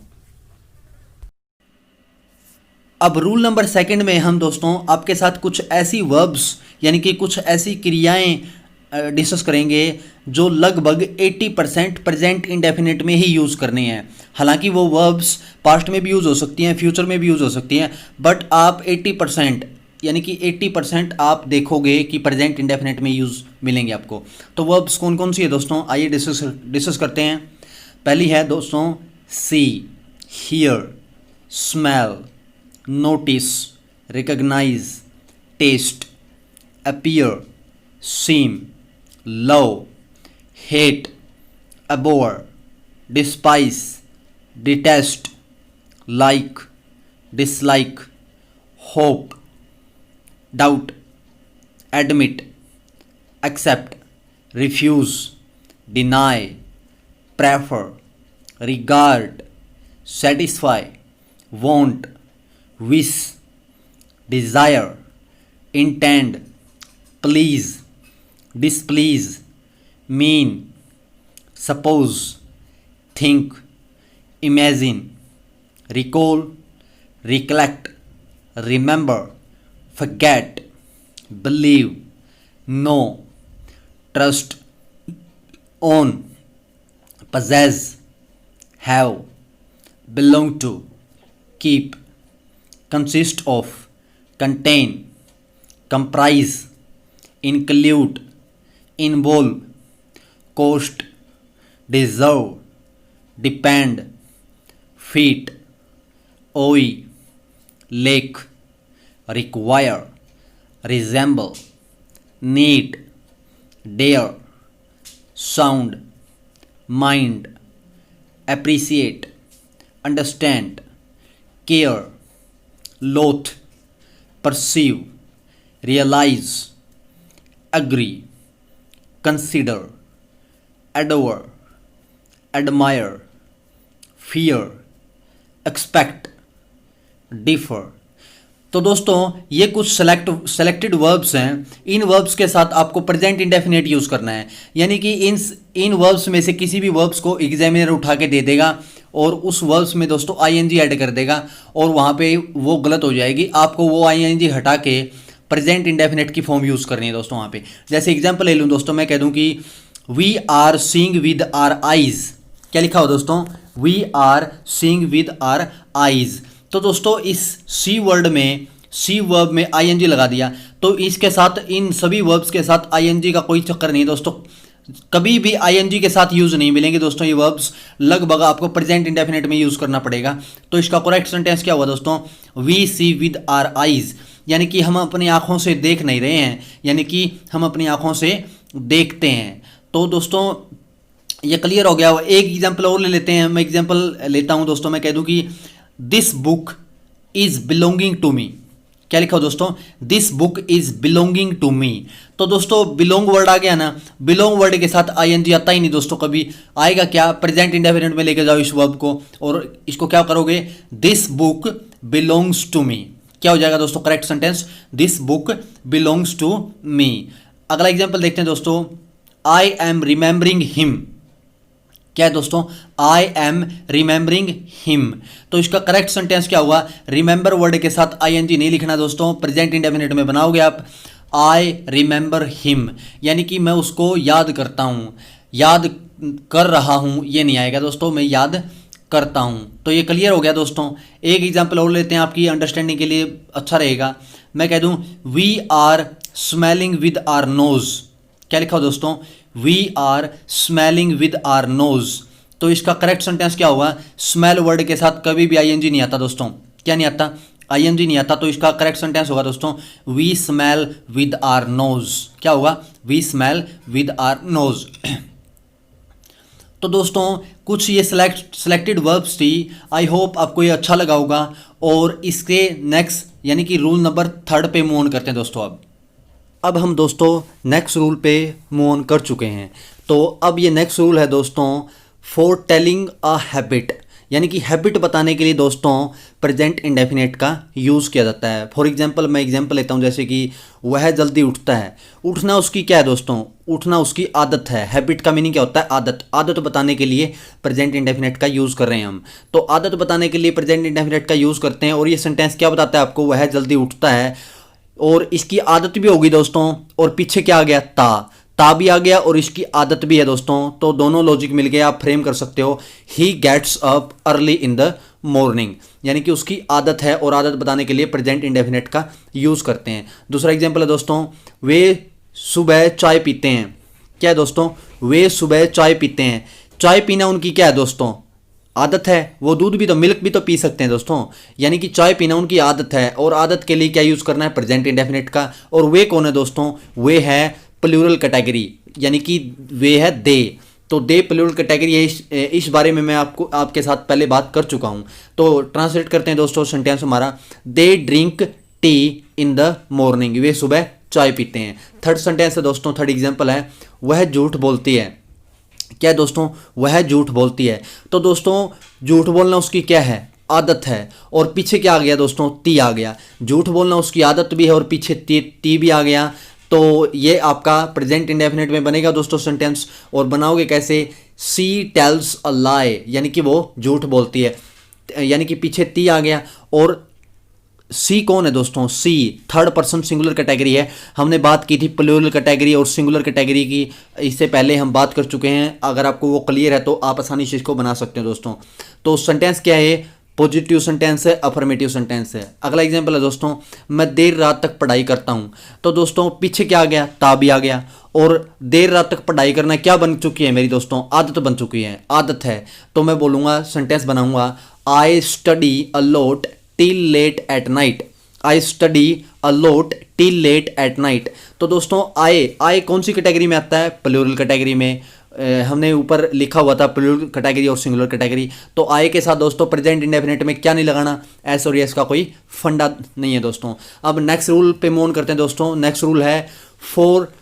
अब रूल नंबर सेकंड में हम दोस्तों आपके साथ कुछ ऐसी वर्ब्स यानी कि कुछ ऐसी क्रियाएं डिस्कस करेंगे जो लगभग 80% प्रेजेंट इंडेफिनिट में ही यूज़ करनी है। हालांकि वो वर्ब्स पास्ट में भी यूज़ हो सकती हैं, फ्यूचर में भी यूज़ हो सकती हैं, बट आप 80% यानी कि 80% आप देखोगे कि प्रेजेंट इंडेफिनिट में यूज़ मिलेंगे आपको। तो वर्ब्स कौन कौन सी है दोस्तों, आइए डिस्कस करते हैं। पहली है दोस्तों see, hear, smell, notice, recognise, taste, appear, seem, love, hate, abhor, despise, detest, like, dislike, hope, doubt, admit, accept, refuse, deny, prefer, regard, satisfy, want, wish, desire, intend, please, displease, mean, suppose, think, imagine, recall, recollect, remember, forget, believe, know, trust, own, possess, have, belong to, keep, consist of, contain, comprise, include, involve, cost, deserve, depend, feat, owe, lake, require, resemble, need, dare, sound, mind, appreciate, understand, care, loath, perceive, realize, agree, consider, adore, admire, fear, expect, differ। तो दोस्तों ये कुछ selected verbs हैं। इन verbs के साथ आपको present indefinite use करना है, यानी कि इन वर्ब्स में से किसी भी वर्ब्स को एग्जामिनर उठा के दे देगा और उस वर्ब्स में दोस्तों आईएनजी ऐड कर देगा और वहाँ पे वो गलत हो जाएगी। आपको वो आईएनजी हटा के प्रेजेंट इंडेफिनिट की फॉर्म यूज़ करनी है दोस्तों। वहाँ पे जैसे एग्जाम्पल ले लूँ दोस्तों, मैं कह दूँ कि we are seeing with our eyes. क्या लिखा हो दोस्तों? We are seeing with our eyes. तो दोस्तों इस सी वर्ड में, सी वर्ब में आईएनजी लगा दिया, तो इसके साथ, इन सभी वर्ब्स के साथ आईएनजी का कोई चक्कर नहीं दोस्तों, कभी भी आईएनजी के साथ यूज़ नहीं मिलेंगे दोस्तों। ये वर्ब्स लगभग आपको प्रेजेंट इंडेफिनिट में यूज़ करना पड़ेगा। तो इसका करेक्ट सेंटेंस क्या हुआ दोस्तों? We see with our eyes, यानी कि हम अपनी आँखों से देख नहीं रहे हैं, यानी कि हम अपनी आँखों से देखते हैं। तो दोस्तों ये क्लियर हो गया। एक एग्जाम्पल और ले लेते हैं। मैं एग्जाम्पल लेता हूँ दोस्तों, मैं कह दूँ कि this book is belonging to me. क्या लिखा हो दोस्तों? This book is belonging to me. तो दोस्तों बिलोंग वर्ड आ गया ना, बिलोंग वर्ड के साथ आईएनजी आता ही नहीं दोस्तों, कभी आएगा क्या? प्रेजेंट इंडेफिनिट में लेके जाओ इस वर्ब को और इसको क्या करोगे? This book belongs to me. क्या हो जाएगा दोस्तों correct sentence? This book belongs to me. अगला एग्जाम्पल देखते हैं दोस्तों, आई एम रिमेंबरिंग हिम। क्या है दोस्तों? I am remembering him. तो इसका करेक्ट सेंटेंस क्या हुआ? रिमेंबर वर्ड के साथ आईएनजी नहीं लिखना दोस्तों, प्रेजेंट इंडेफिनिट में बनाओगे आप आई रिमेंबर हिम, यानी कि मैं उसको याद करता हूँ, याद कर रहा हूँ, ये नहीं आएगा दोस्तों, मैं याद करता हूँ। तो ये क्लियर हो गया दोस्तों। एक एग्जाम्पल और लेते हैं, आपकी अंडरस्टैंडिंग के लिए अच्छा रहेगा। मैं कह दूँ we are smelling with our nose. क्या लिखा हो दोस्तों? We are smelling with our nose. तो इसका करेक्ट सेंटेंस क्या होगा? स्मेल वर्ड के साथ कभी भी आईएनजी नहीं आता दोस्तों। क्या नहीं आता? आईएनजी नहीं आता। तो इसका करेक्ट सेंटेंस होगा दोस्तों, we smell with our nose. क्या होगा? We smell with our nose. तो दोस्तों कुछ ये सिलेक्टेड वर्ब्स थी। आई होप आपको ये अच्छा लगा होगा। और इसके नेक्स्ट यानी कि रूल नंबर 3 पे मूव ऑन करते हैं दोस्तों। अब हम दोस्तों नेक्स्ट रूल पे मूव ऑन कर चुके हैं। तो अब ये नेक्स्ट रूल है दोस्तों, फॉर टेलिंग अ हैबिट, यानी कि हैबिट बताने के लिए दोस्तों प्रेजेंट इंडेफिनेट का यूज़ किया जाता है। फॉर एग्जांपल मैं एग्जांपल लेता हूँ, जैसे कि वह जल्दी उठता है। उठना उसकी क्या है दोस्तों, उठना उसकी आदत है। हैबिट का मीनिंग क्या होता है, आदत। आदत बताने के लिए प्रेजेंट इंडेफिनेट का यूज़ कर रहे हैं हम। तो आदत बताने के लिए प्रेजेंट इंडेफिनेट का यूज़ करते हैं। और ये सेंटेंस क्या बताता है आपको, वह जल्दी उठता है और इसकी आदत भी होगी दोस्तों। और पीछे क्या आ गया, ता भी आ गया और इसकी आदत भी है दोस्तों। तो दोनों लॉजिक मिल गए, आप फ्रेम कर सकते हो, he gets up early in the morning, यानी कि उसकी आदत है। और आदत बताने के लिए प्रेजेंट इंडेफिनेट का यूज़ करते हैं। दूसरा एग्जाम्पल है दोस्तों, वे सुबह चाय पीते हैं। क्या है दोस्तों, वे सुबह चाय पीते हैं। चाय पीना उनकी क्या है दोस्तों, आदत है। वो दूध भी तो, मिल्क भी तो पी सकते हैं दोस्तों, यानी कि चाय पीना उनकी आदत है। और आदत के लिए क्या यूज़ करना है, प्रेजेंट इंडेफिनेट का। और वे कौन है दोस्तों, वे है प्लूरल कैटेगरी, यानी कि वे है दे। तो दे प्लूरल कैटेगरी है। इस बारे में मैं आपके साथ पहले बात कर चुका हूँ। तो ट्रांसलेट करते हैं दोस्तों सेंटेंस हमारा, they drink tea in the morning, वे सुबह चाय पीते हैं। थर्ड सेंटेंस है दोस्तों, थर्ड एग्जाम्पल है, वह झूठ बोलती है। क्या है दोस्तों, वह झूठ बोलती है। तो दोस्तों झूठ बोलना उसकी क्या है, आदत है। और पीछे क्या आ गया दोस्तों, ती आ गया। झूठ बोलना उसकी आदत भी है और पीछे ती भी आ गया। तो ये आपका प्रेजेंट इंडेफिनिट में बनेगा दोस्तों सेंटेंस। और बनाओगे कैसे, सी टेल्स अ लाई, यानी कि वो झूठ बोलती है, यानी कि पीछे ती आ गया। और सी कौन है दोस्तों, सी थर्ड पर्सन सिंगुलर कैटेगरी है। हमने बात की थी प्लूरल कैटेगरी और सिंगुलर कैटेगरी की, इससे पहले हम बात कर चुके हैं। अगर आपको वो क्लियर है तो आप आसानी से इसको बना सकते हैं दोस्तों। तो सेंटेंस क्या है, पॉजिटिव सेंटेंस है, अफर्मेटिव सेंटेंस है। अगला एग्जांपल है दोस्तों, मैं देर रात तक पढ़ाई करता हूं। तो दोस्तों पीछे क्या आ गया, ता भी आ गया। और देर रात तक पढ़ाई करना क्या बन चुकी है मेरी दोस्तों, आदत बन चुकी है, आदत है। तो मैं बोलूंगा, सेंटेंस बनाऊंगा, I study a lot till late at night. I study a lot till late at night. तो दोस्तों आई कौन सी कैटेगरी में आता है, प्लूरल कैटेगरी में। हमने ऊपर लिखा हुआ था प्लूरल कैटेगरी और सिंगुलर कैटेगरी। तो आई के साथ दोस्तों प्रेजेंट इंडेफिनिट में क्या नहीं लगाना, एस और यस का कोई फंडा नहीं है दोस्तों। अब नेक्स्ट रूल पे मूव ऑन करते हैं दोस्तों। नेक्स्ट रूल है for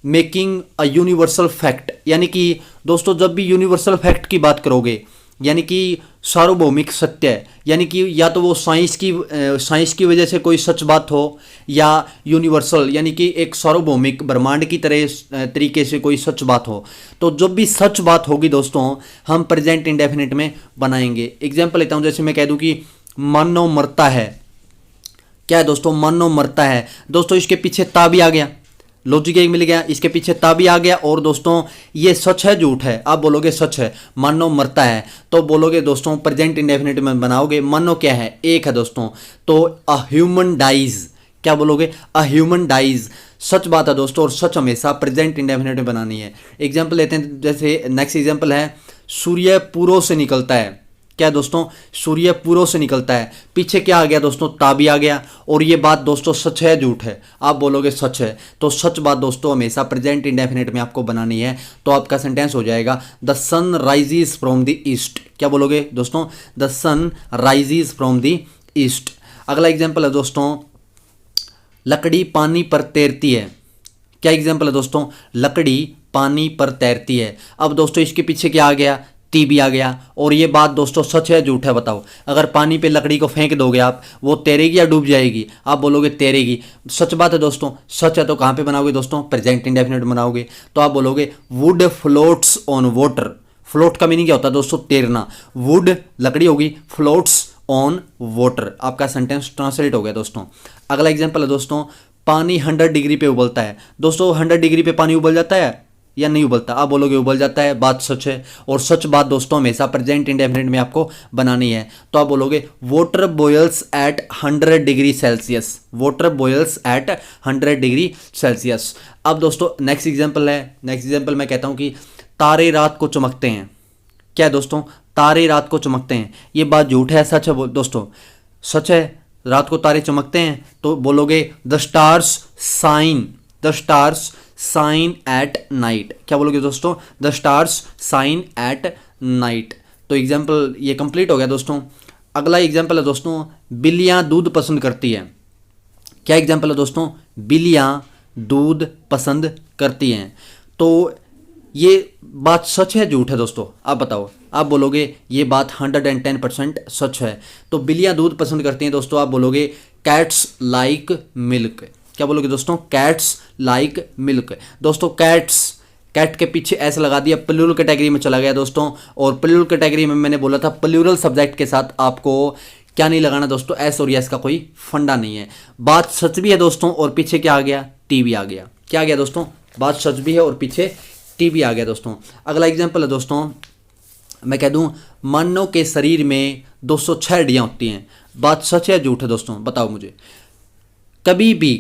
making a universal fact, यानी कि दोस्तों जब भी यूनिवर्सल फैक्ट की बात करोगे, यानी कि सार्वभौमिक सत्य, यानी कि या तो वो साइंस की वजह से कोई सच बात हो, या यूनिवर्सल यानी कि एक सार्वभौमिक ब्रह्मांड की तरह तरीके से कोई सच बात हो। तो जब भी सच बात होगी दोस्तों हम प्रेजेंट इंडेफिनिट में बनाएंगे। एग्जाम्पल लेता हूँ, जैसे मैं कह दूँ कि मानव मरता है। क्या है दोस्तों, मानव मरता है। दोस्तों इसके पीछे ता भी आ गया, लॉजिक एक मिल गया, इसके पीछे ता भी आ गया। और दोस्तों ये सच है झूठ है, आप बोलोगे सच है, मानो मरता है। तो बोलोगे दोस्तों प्रेजेंट इंडेफिनिट में बनाओगे, मानो क्या है, एक है दोस्तों। तो अ ह्यूमन डाइज, क्या बोलोगे, अ ह्यूमन डाइज, सच बात है दोस्तों। और सच हमेशा प्रेजेंट इंडेफिनिट में बनानी है। एग्जाम्पल लेते हैं, जैसे नेक्स्ट एग्जाम्पल है, सूर्य पूर्व से निकलता है। क्या दोस्तों, सूर्य पूर्व से निकलता है। पीछे क्या आ गया दोस्तों, ता भी आ गया। और ये बात दोस्तों सच है झूठ है, आप बोलोगे सच है। तो सच बात दोस्तों हमेशा प्रेजेंट इंडेफिनिट में आपको बनानी है। तो आपका सेंटेंस हो जाएगा, the sun rises from the east. क्या बोलोगे दोस्तों, the sun rises from the east. अगला एग्जाम्पल है दोस्तों, लकड़ी पानी पर तैरती है। क्या एग्जाम्पल है दोस्तों, लकड़ी पानी पर तैरती है। अब दोस्तों इसके पीछे क्या आ गया, ती भी आ गया। और ये बात दोस्तों सच है झूठ है, बताओ। अगर पानी पे लकड़ी को फेंक दोगे आप, वो तैरेगी या डूब जाएगी, आप बोलोगे तैरेगी। सच बात है दोस्तों, सच है। तो कहाँ पे बनाओगे दोस्तों, प्रेजेंट इंडेफिनिट बनाओगे। तो आप बोलोगे would floats on water. Float का मीनिंग क्या होता है दोस्तों, तैरना। वुड लकड़ी होगी, फ्लोट्स ऑन वाटर। आपका सेंटेंस ट्रांसलेट हो गया दोस्तों। अगला एग्जाम्पल है दोस्तों, पानी 100 डिग्री पे उबलता है। दोस्तों 100 डिग्री पे पानी उबल जाता है या नहीं उबलता, आप बोलोगे उबल जाता है, बात सच है। और सच बात दोस्तों हमेशा प्रेजेंट इंडेफिनिट में आपको बनानी है। तो आप बोलोगे water boils at 100 degree Celsius. Water boils at 100 degree Celsius. अब दोस्तों नेक्स्ट एग्जाम्पल है, नेक्स्ट एग्जाम्पल मैं कहता हूँ कि तारे रात को चमकते हैं। क्या है दोस्तों, तारे रात को चमकते हैं। ये बात झूठ है सच है दोस्तों, सच है, रात को तारे चमकते हैं। तो बोलोगे the stars shine, the stars shine at night. क्या बोलोगे दोस्तों? The stars shine at night. तो एग्जाम्पल ये कंप्लीट हो गया दोस्तों। अगला एग्जाम्पल है दोस्तों, बिल्लियाँ दूध पसंद करती है। क्या एग्जाम्पल है दोस्तों? बिल्लियाँ दूध पसंद करती हैं। तो ये बात सच है झूठ है दोस्तों? आप बताओ। आप बोलोगे ये बात 110% सच है। तो बिल्लियाँ दूध पसंद करती हैं दोस्तों, आप बोलोगे कैट्स लाइक मिल्क। क्या बोलोगे दोस्तों? Cats like milk. दोस्तों कैट के पीछे ऐसे लगा दिया, प्लूरल कैटेगरी में चला गया दोस्तों। और प्लूरल कैटेगरी में मैंने बोला था प्लूरल सब्जेक्ट के साथ आपको क्या नहीं लगाना दोस्तों? एस और यस का कोई फंडा नहीं है। बात सच भी है दोस्तों और पीछे क्या आ गया? टी भी आ गया। क्या आ गया दोस्तों? बात सच भी है और पीछे टी भी आ गया दोस्तों। अगला एग्जाम्पल है दोस्तों, मैं कह दूं मानव के शरीर में 206 हड्डियां होती हैं। बात सच है झूठ है दोस्तों? बताओ मुझे। कभी भी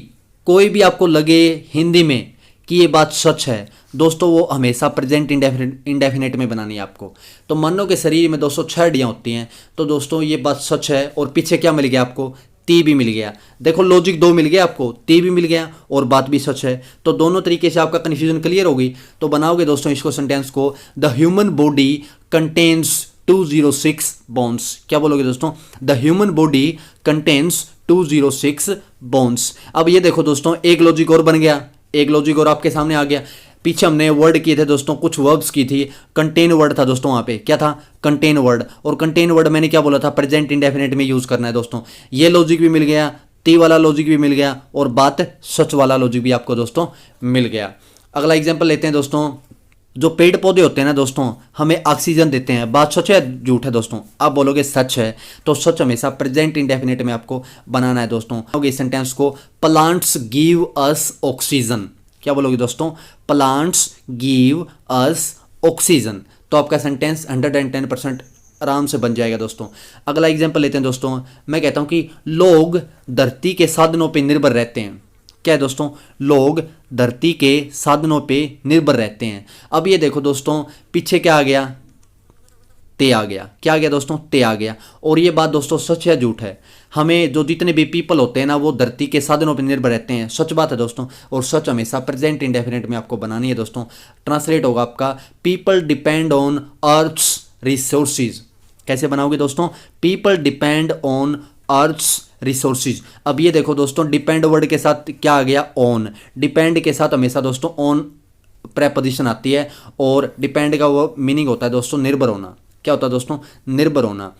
कोई भी आपको लगे हिंदी में कि ये बात सच है दोस्तों, वो हमेशा प्रेजेंट इंडेफिनेट में बनानी है आपको। तो मानव के शरीर में 206 हड्डियां होती हैं, तो दोस्तों ये बात सच है और पीछे क्या मिल गया आपको? ती भी मिल गया। देखो लॉजिक दो मिल गया आपको, ती भी मिल गया और बात भी सच है। तो दोनों तरीके से आपका कन्फ्यूजन क्लियर होगी। तो बनाओगे दोस्तों इसको सेंटेंस को, the human body contains 206 bones. क्या बोलोगे दोस्तों? The human body contains 206 bones. अब ये देखो दोस्तों, एक लॉजिक और बन गया, एक लॉजिक और आपके सामने आ गया। पीछे हमने वर्ड किए थे दोस्तों, कुछ वर्ब्स की थी। कंटेन वर्ड था दोस्तों, वहां पे क्या था? Contain word. और कंटेन वर्ड मैंने क्या बोला था? प्रेजेंट इंडेफिनिट में यूज करना है दोस्तों। ये लॉजिक भी मिल गया, ती वाला लॉजिक भी मिल गया और बात सच वाला लॉजिक भी आपको दोस्तों मिल गया। अगला एग्जाम्पल लेते हैं दोस्तों, जो पेड़ पौधे होते हैं ना दोस्तों, हमें ऑक्सीजन देते हैं। बात सच है झूठ है दोस्तों? आप बोलोगे सच है। तो सच हमेशा प्रेजेंट इंडेफिनिट में आपको बनाना है दोस्तों। इस सेंटेंस को, प्लांट्स गिव अस ऑक्सीजन। क्या बोलोगे दोस्तों? Plants give us oxygen. तो आपका सेंटेंस 110% आराम से बन जाएगा दोस्तों। अगला एग्जाम्पल लेते हैं दोस्तों, मैं कहता हूं कि लोग धरती के साधनों पर निर्भर रहते हैं। क्या है दोस्तों? लोग धरती के साधनों पे निर्भर रहते हैं। अब ये देखो दोस्तों, पीछे क्या आ गया? ते आ गया। क्या आ गया दोस्तों? ते आ गया। और ये बात दोस्तों सच है झूठ है? हमें जो जितने भी पीपल होते हैं ना, वो धरती के साधनों पर निर्भर रहते हैं। सच बात है दोस्तों। और सच हमेशा प्रेजेंट इंडेफिनिट में आपको बनानी है दोस्तों। ट्रांसलेट होगा आपका, people depend on earth's resources. कैसे बनाओगे दोस्तों? People depend on earth's resources. अब ये देखो दोस्तों, डिपेंड वर्ड के साथ क्या आ गया? ऑन। डिपेंड के साथ हमेशा दोस्तों ऑन प्रेपोजिशन आती है और डिपेंड का वो मीनिंग होता है दोस्तों निर्भर होना। क्या होता है दोस्तों? निर्भर होना।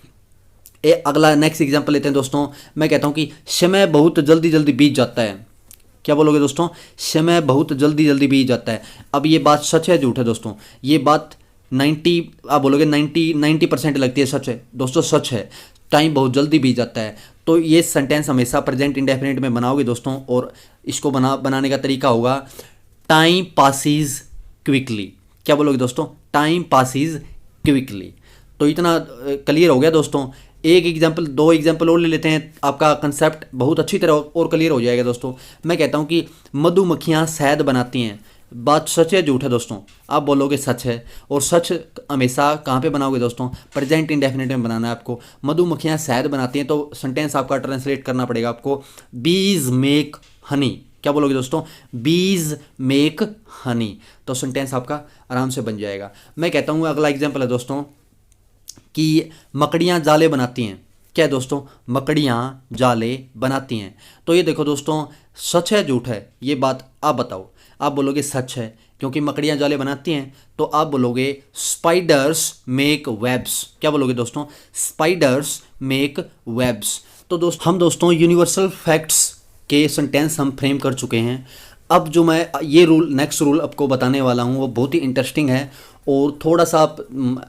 अगला नेक्स्ट एग्जांपल लेते हैं दोस्तों, मैं कहता हूं कि समय बहुत जल्दी जल्दी बीत जाता है। क्या बोलोगे दोस्तों? समय बहुत जल्दी जल्दी बीत जाता है। अब ये बात सच है झूठ है दोस्तों? ये बात 90, आप बोलोगे 90% लगती है सच है दोस्तों? सच है। टाइम बहुत जल्दी बीत जाता है। तो ये सेंटेंस हमेशा प्रेजेंट इंडेफिनिट में बनाओगे दोस्तों। और इसको बनाने का तरीका होगा, टाइम पासिस क्विकली। क्या बोलोगे दोस्तों? Time passes quickly. तो इतना क्लियर हो गया दोस्तों। एक एग्जाम्पल, दो एग्जाम्पल और ले लेते हैं, आपका कंसेप्ट बहुत अच्छी तरह और क्लियर हो जाएगा दोस्तों। मैं कहता हूँ कि मधुमक्खियाँ शहद बनाती हैं। बात सच है झूठ है दोस्तों? आप बोलोगे सच है। और सच हमेशा कहाँ पे बनाओगे दोस्तों? प्रेजेंट इंडेफिनिट में बनाना है आपको। मधुमक्खियाँ शहद बनाती हैं, तो सेंटेंस आपका ट्रांसलेट करना पड़ेगा आपको, बीज मेक हनी। क्या बोलोगे दोस्तों? बीज मेक हनी। तो सेंटेंस आपका आराम से बन जाएगा। मैं कहता हूँ अगला एग्जाम्पल है दोस्तों कि मकड़ियाँ जाले बनाती हैं। क्या है दोस्तों? मकड़ियाँ जाले बनाती हैं। तो ये देखो दोस्तों, सच है झूठ है? ये बात आप बताओ। आप बोलोगे सच है, क्योंकि मकड़ियाँ जाले बनाती हैं। तो आप बोलोगे स्पाइडर्स मेक वेब्स। क्या बोलोगे दोस्तों? Spiders make webs. तो दोस्तों यूनिवर्सल फैक्ट्स के सेंटेंस हम फ्रेम कर चुके हैं। अब जो मैं ये रूल, नेक्स्ट रूल आपको बताने वाला हूँ, वो बहुत ही इंटरेस्टिंग है और थोड़ा सा आप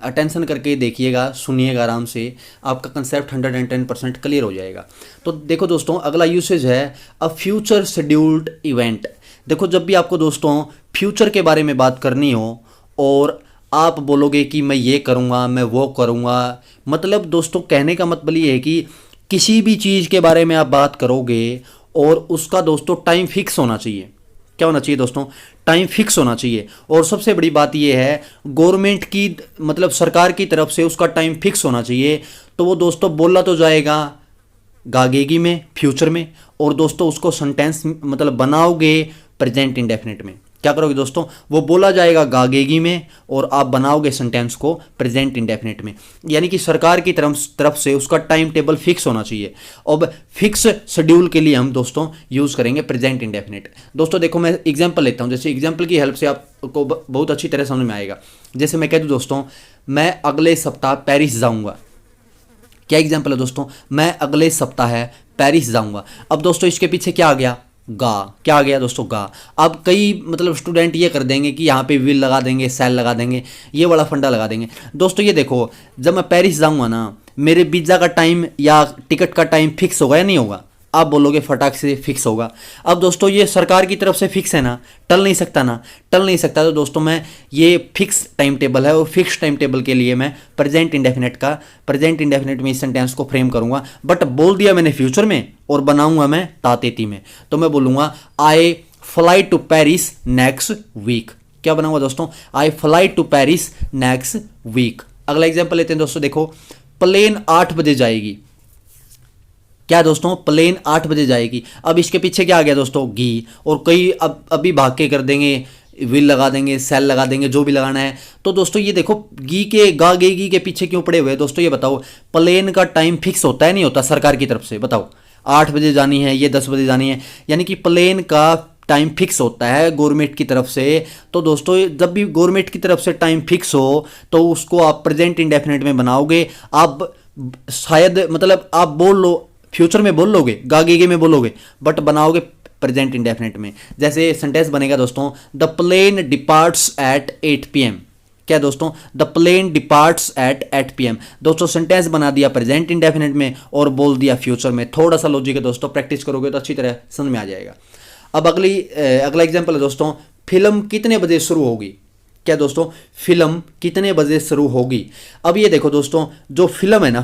अटेंशन करके देखिएगा, सुनिएगा आराम से, आपका कंसेप्ट 110% क्लियर हो जाएगा। तो देखो दोस्तों, अगला यूसेज है अ फ्यूचर शेड्यूल्ड इवेंट। देखो, जब भी आपको दोस्तों फ्यूचर के बारे में बात करनी हो और आप बोलोगे कि मैं ये करूँगा, मैं वो करूँगा, मतलब दोस्तों कहने का मतलब ये है कि किसी भी चीज़ के बारे में आप बात करोगे और उसका दोस्तों टाइम फिक्स होना चाहिए। क्या होना चाहिए दोस्तों? टाइम फिक्स होना चाहिए। और सबसे बड़ी बात यह है, गवर्नमेंट की, मतलब सरकार की तरफ से उसका टाइम फिक्स होना चाहिए। तो वो दोस्तों बोला तो जाएगा गागेगी में, फ्यूचर में, और दोस्तों उसको सेंटेंस मतलब बनाओगे प्रेजेंट इंडेफिनिट में। क्या करोगे दोस्तों, वो बोला जाएगा गागेगी में और आप बनाओगे सेंटेंस को प्रेजेंट इंडेफिनिट में। यानी कि सरकार की तरफ से उसका टाइम टेबल फिक्स होना चाहिए। अब फिक्स शेड्यूल के लिए हम दोस्तों यूज़ करेंगे प्रेजेंट इंडेफिनिट। दोस्तों देखो मैं एग्जांपल लेता हूँ, जैसे एग्जांपल की हेल्प से आपको बहुत अच्छी तरह समझ में आएगा। जैसे मैं कह दूँ दोस्तों, मैं अगले सप्ताह पेरिस जाऊँगा। क्या एग्जाम्पल है दोस्तों, मैं अगले सप्ताह पेरिस जाऊँगा। अब दोस्तों इसके पीछे क्या आ गया, गा। क्या आ गया दोस्तों, गा। अब कई मतलब स्टूडेंट ये कर देंगे कि यहाँ पे विल लगा देंगे, सेल लगा देंगे, ये वाला फंडा लगा देंगे। दोस्तों ये देखो, जब मैं पेरिस जाऊँगा ना, मेरे वीज़ा का टाइम या टिकट का टाइम फिक्स होगा या नहीं होगा, आप बोलोगे फटाक से फिक्स होगा। अब दोस्तों ये सरकार की तरफ से फिक्स है ना, टल नहीं सकता ना, टल नहीं सकता। तो दोस्तों मैं ये फिक्स टाइम टेबल है और फिक्स टाइम टेबल के लिए मैं प्रेजेंट इंडेफिनेट में इस सेंटेंस को फ्रेम करूंगा। बट बोल दिया मैंने फ्यूचर में और बनाऊंगा मैं तातेती में, तो मैं बोलूंगा I fly to Paris next week. क्या बनाऊंगा दोस्तों, I fly to Paris next week. अगला एग्जाम्पल लेते हैं दोस्तों, देखो प्लेन 8 बजे जाएगी। क्या दोस्तों, प्लेन 8 बजे जाएगी। अब इसके पीछे क्या आ गया दोस्तों, गी। और कई अभी भाग के कर देंगे, विल लगा देंगे, सेल लगा देंगे, जो भी लगाना है। तो दोस्तों ये देखो, गी के गा गेगी के पीछे क्यों पड़े हुए हैं दोस्तों, ये बताओ। प्लेन का टाइम फिक्स होता है नहीं होता सरकार की तरफ से, बताओ 8 बजे जानी है, ये 10 बजे जानी है, यानी कि प्लेन का टाइम फिक्स होता है गवर्नमेंट की तरफ से। तो दोस्तों जब भी गवर्नमेंट की तरफ से टाइम फिक्स हो तो उसको आप प्रेजेंट इंडेफिनिट में बनाओगे। आप शायद मतलब आप बोल लो, फ्यूचर में बोल लोगे, गागेगे में बोलोगे, बट बनाओगे प्रेजेंट इंडेफिनिट में। जैसे सेंटेंस बनेगा दोस्तों, the plane departs at 8 PM। क्या दोस्तों, the plane departs at 8 PM। दोस्तों सेंटेंस बना दिया प्रेजेंट इंडेफिनिट में और बोल दिया फ्यूचर में। थोड़ा सा लॉजिक है दोस्तों, प्रैक्टिस करोगे तो अच्छी तरह समझ में आ जाएगा। अब अगला एग्जाम्पल है दोस्तों, फिल्म कितने बजे शुरू होगी। क्या दोस्तों, फिल्म कितने बजे शुरू होगी। अब ये देखो दोस्तों, जो फिल्म है ना,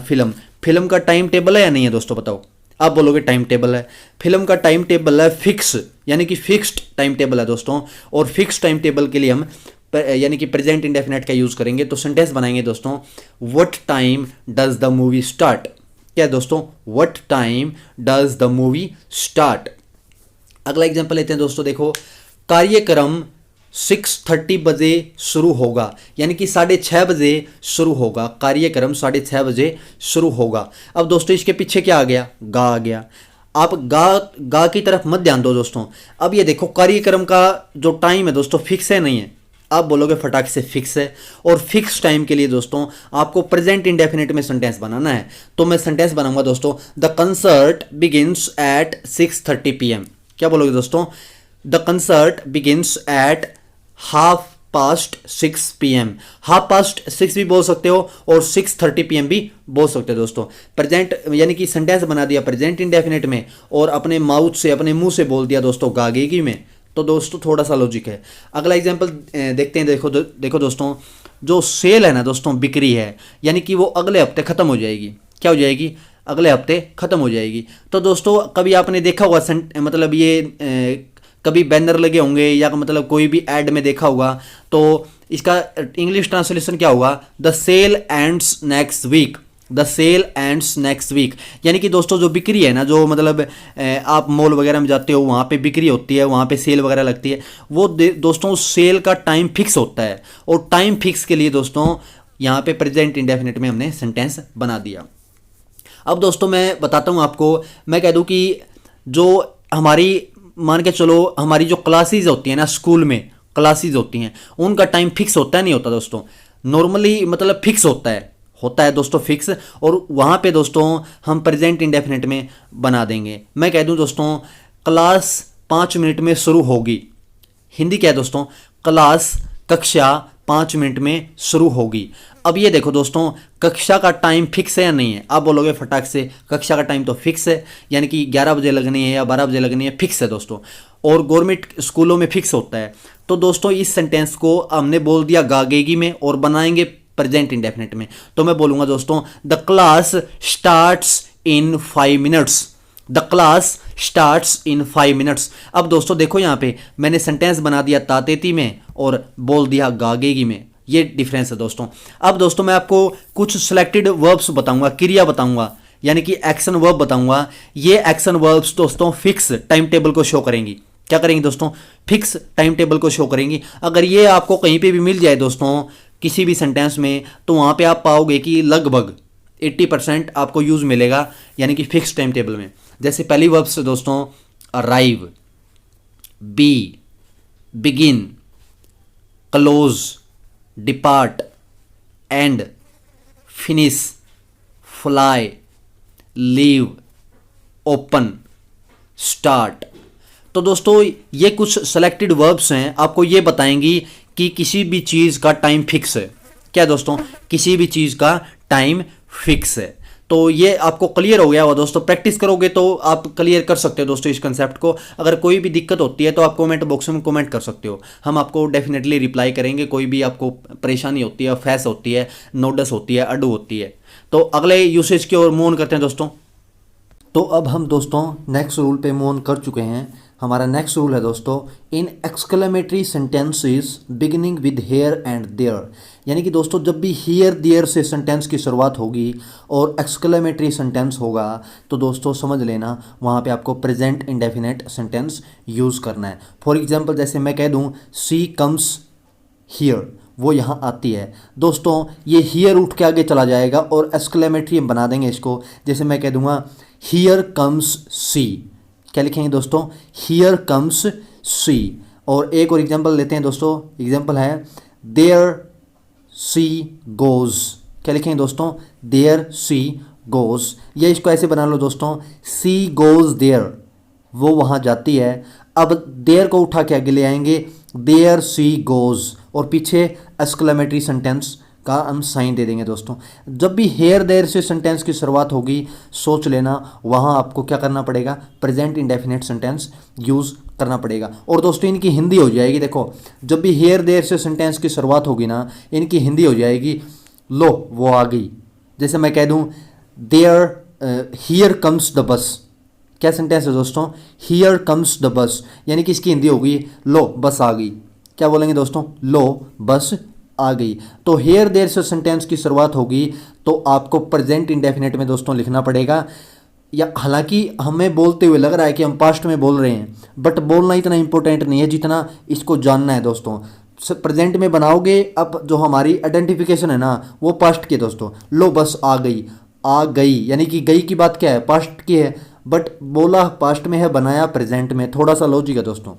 फिल्म का टाइम टेबल है या नहीं है दोस्तों, बताओ। आप बोलोगे टाइम टेबल है, फिल्म का टाइम टेबल है फिक्स, यानी कि फिक्स्ड टाइम टेबल है दोस्तों। और फिक्स टाइम टेबल के लिए हम यानी कि प्रेजेंट इंडेफिनिट का यूज करेंगे। तो सेंटेंस बनाएंगे दोस्तों, what time does the movie start. क्या दोस्तों, what time does the movie start. अगला एग्जांपल लेते हैं दोस्तों, देखो कार्यक्रम 6:30 बजे शुरू होगा, यानी कि 6:30 बजे शुरू होगा। कार्यक्रम 6:30 बजे शुरू होगा। अब दोस्तों इसके पीछे क्या आ गया, गा आ गया। आप गा की तरफ मत ध्यान दो दोस्तों। अब ये देखो, कार्यक्रम का जो टाइम है दोस्तों फिक्स है नहीं है, आप बोलोगे फटाक से फिक्स है। और फिक्स टाइम के लिए दोस्तों आपको प्रेजेंट इंडेफिनिट में सेंटेंस बनाना है। तो मैं सेंटेंस बनाऊंगा दोस्तों, the concert begins at 6:30 PM। क्या बोलोगे दोस्तों, the concert begins at 6:30 PM। 6:30 भी बोल सकते हो और 6:30 PM भी बोल सकते हो दोस्तों। प्रेजेंट यानी कि सेंटेंस बना दिया प्रेजेंट इंडेफिनिट में और अपने माउथ से, अपने मुंह से बोल दिया दोस्तों गागेगी में। तो दोस्तों थोड़ा सा लॉजिक है। अगला एग्जांपल देखते हैं। देखो दोस्तों, जो सेल है ना दोस्तों, बिक्री है, यानी कि वो अगले हफ्ते ख़त्म हो जाएगी। क्या हो जाएगी, अगले हफ्ते ख़त्म हो जाएगी। तो दोस्तों कभी आपने देखा होगा मतलब ये कभी बैनर लगे होंगे या मतलब कोई भी ऐड में देखा होगा, तो इसका इंग्लिश ट्रांसलेशन क्या होगा, the sale ends next week. The sale ends next week, यानी कि दोस्तों जो बिक्री है ना, जो मतलब आप मॉल वगैरह में जाते हो, वहाँ पे बिक्री होती है, वहाँ पे सेल वगैरह लगती है, वो दोस्तों सेल का टाइम फिक्स होता है। और टाइम फिक्स के लिए दोस्तों यहाँ पे प्रेजेंट इंडेफिनिट में हमने सेंटेंस बना दिया। अब दोस्तों मैं बताता हूँ आपको, मैं कह दूँ कि जो हमारी मान के चलो हमारी जो क्लासेस होती हैं ना, स्कूल में क्लासेस होती हैं, उनका टाइम फिक्स होता है नहीं होता दोस्तों, नॉर्मली मतलब फिक्स होता है दोस्तों फिक्स। और वहाँ पे दोस्तों हम प्रेजेंट इंडेफिनिट में बना देंगे। मैं कह दूँ दोस्तों, क्लास 5 मिनट में शुरू होगी। हिंदी क्या है दोस्तों, क्लास, कक्षा 5 मिनट में शुरू होगी। अब ये देखो दोस्तों, कक्षा का टाइम फिक्स है या नहीं है, आप बोलोगे फटाक से कक्षा का टाइम तो फिक्स है, यानी कि 11 बजे लगनी है या 12 बजे लगनी है, फिक्स है दोस्तों। और गवर्नमेंट स्कूलों में फिक्स होता है। तो दोस्तों इस सेंटेंस को हमने बोल दिया गागेगी में और बनाएंगे प्रेजेंट इंडेफिनिट में। तो मैं बोलूँगा दोस्तों, the class starts in 5 minutes. The class starts in 5 minutes. अब दोस्तों देखो, यहाँ पे मैंने सेंटेंस बना दिया तातेती में और बोल दिया गागेगी में। ये डिफरेंस है दोस्तों। अब दोस्तों मैं आपको कुछ सिलेक्टेड वर्ब्स बताऊंगा, क्रिया बताऊंगा, यानी कि एक्शन वर्ब बताऊंगा। ये एक्शन वर्ब्स दोस्तों फिक्स टाइम टेबल को शो करेंगी। क्या करेंगी दोस्तों, फिक्स टाइम टेबल को शो करेंगी। अगर ये आपको कहीं पे भी मिल जाए दोस्तों किसी भी सेंटेंस में, तो वहाँ पे आप पाओगे कि लगभग 80% आपको यूज़ मिलेगा, यानी कि फिक्स टाइम टेबल में। जैसे पहली वर्ब्स दोस्तों arrive, be, begin, close, depart, end, finish, fly, leave, open, start. तो दोस्तों ये कुछ सेलेक्टेड वर्ब्स हैं, आपको ये बताएंगी कि किसी भी चीज़ का टाइम फिक्स है। क्या दोस्तों, किसी भी चीज़ का टाइम फिक्स है। तो ये आपको क्लियर हो गया होगा दोस्तों, प्रैक्टिस करोगे तो आप क्लियर कर सकते हो दोस्तों इस कंसेप्ट को। अगर कोई भी दिक्कत होती है तो आप कमेंट बॉक्स में कमेंट कर सकते हो, हम आपको डेफिनेटली रिप्लाई करेंगे। कोई भी आपको परेशानी होती है, फैस होती है, नोडस होती है, अडू होती है। तो अगले यूसेज की ओर मूव ऑन करते हैं दोस्तों। तो अब हम दोस्तों नेक्स्ट रूल पे मूव ऑन कर चुके हैं। हमारा नेक्स्ट रूल है दोस्तों, in exclamatory sentences beginning with here and there. यानी कि दोस्तों जब भी हियर देयर से सेंटेंस की शुरुआत होगी और एक्सक्लेमेटरी सेंटेंस होगा, तो दोस्तों समझ लेना वहाँ पे आपको प्रेजेंट इंडेफिनेट सेंटेंस यूज़ करना है। फॉर एग्जांपल जैसे मैं कह दूँ सी कम्स हियर, वो यहाँ आती है। दोस्तों ये हियर उठ के आगे चला जाएगा और एक्सक्लेमेटरी हम बना देंगे इसको। जैसे मैं कह दूँगा हियर कम्स सी, क्या लिखेंगे दोस्तों, हियर कम्स सी। और एक और एग्जांपल लेते हैं दोस्तों, एग्जांपल है देयर सी गोज़, क्या लिखेंगे दोस्तों, देयर सी गोज़। या इसको ऐसे बना लो दोस्तों, सी गोज़ देयर, वो वहाँ जाती है। अब देयर को उठा के आगे ले आएंगे, देयर सी गोज़, और पीछे एक्सक्लेमेटरी सेंटेंस का हम साइन दे देंगे दोस्तों। जब भी हेयर देयर से सेंटेंस की शुरुआत होगी, सोच लेना वहाँ आपको क्या करना पड़ेगा, प्रेजेंट इंडेफिनेट सेंटेंस यूज़ करना पड़ेगा। और दोस्तों इनकी हिंदी हो जाएगी, देखो जब भी हेयर देयर से सेंटेंस की शुरुआत होगी ना, इनकी हिंदी हो जाएगी लो वो आ गई। जैसे मैं कह दूँ there here comes the bus, क्या सेंटेंस है दोस्तों, हियर कम्स द बस, यानी कि इसकी हिंदी होगी लो बस आ गई। क्या बोलेंगे दोस्तों, लो बस आ गई। तो हेयर देयर से सेंटेंस की शुरुआत होगी तो आपको प्रेजेंट इंडेफिनेट में दोस्तों लिखना पड़ेगा। या हालांकि हमें बोलते हुए लग रहा है कि हम पास्ट में बोल रहे हैं, बट बोलना इतना इंपॉर्टेंट नहीं है जितना इसको जानना है दोस्तों। प्रेजेंट में बनाओगे, अब जो हमारी आइडेंटिफिकेशन है ना वो पास्ट की है दोस्तों। लो बस आ गई, आ गई यानी कि गई की बात क्या है, पास्ट की है, बट बोला पास्ट में है, बनाया प्रेजेंट में। थोड़ा सा लॉजिक है दोस्तों।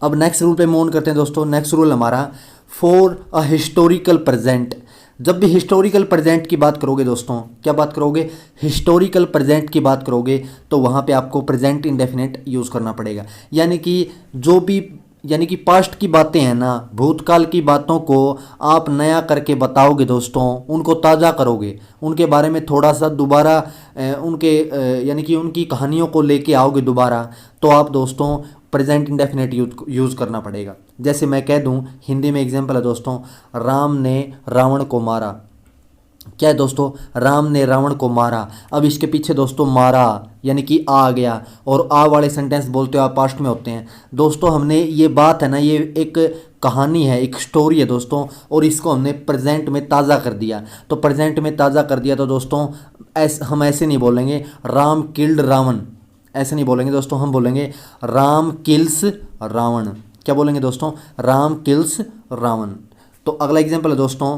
अब नेक्स्ट रूल पे मूव ऑन करते हैं दोस्तों। नेक्स्ट रूल हमारा फॉर अ हिस्टोरिकल प्रेजेंट। जब भी हिस्टोरिकल प्रेजेंट की बात करोगे दोस्तों, क्या बात करोगे, हिस्टोरिकल प्रेजेंट की बात करोगे, तो वहाँ पे आपको प्रेजेंट इंडेफिनेट यूज़ करना पड़ेगा। यानी कि जो भी, यानी कि पास्ट की बातें हैं ना, भूतकाल की बातों को आप नया करके बताओगे दोस्तों, उनको ताज़ा करोगे, उनके बारे में थोड़ा सा दोबारा उनके यानी कि उनकी कहानियों को लेके आओगे दोबारा, तो आप दोस्तों प्रेजेंट इंडेफिनेट यूज़ करना पड़ेगा। जैसे मैं कह दूं, हिंदी में एग्जांपल है दोस्तों, राम ने रावण को मारा। क्या है दोस्तों, राम ने रावण को मारा। अब इसके पीछे दोस्तों मारा यानी कि आ गया, और आ वाले सेंटेंस बोलते हो आप पास्ट में होते हैं दोस्तों। हमने ये बात है ना, ये एक कहानी है, एक स्टोरी है दोस्तों, और इसको हमने प्रेजेंट में ताज़ा कर दिया। तो प्रेजेंट में ताज़ा कर दिया तो दोस्तों हम ऐसे नहीं बोलेंगे राम किल्ड रावण, ऐसे नहीं बोलेंगे दोस्तों, हम बोलेंगे राम किल्स रावण। क्या बोलेंगे दोस्तों, राम किल्स रावण। तो अगला एग्जांपल है दोस्तों,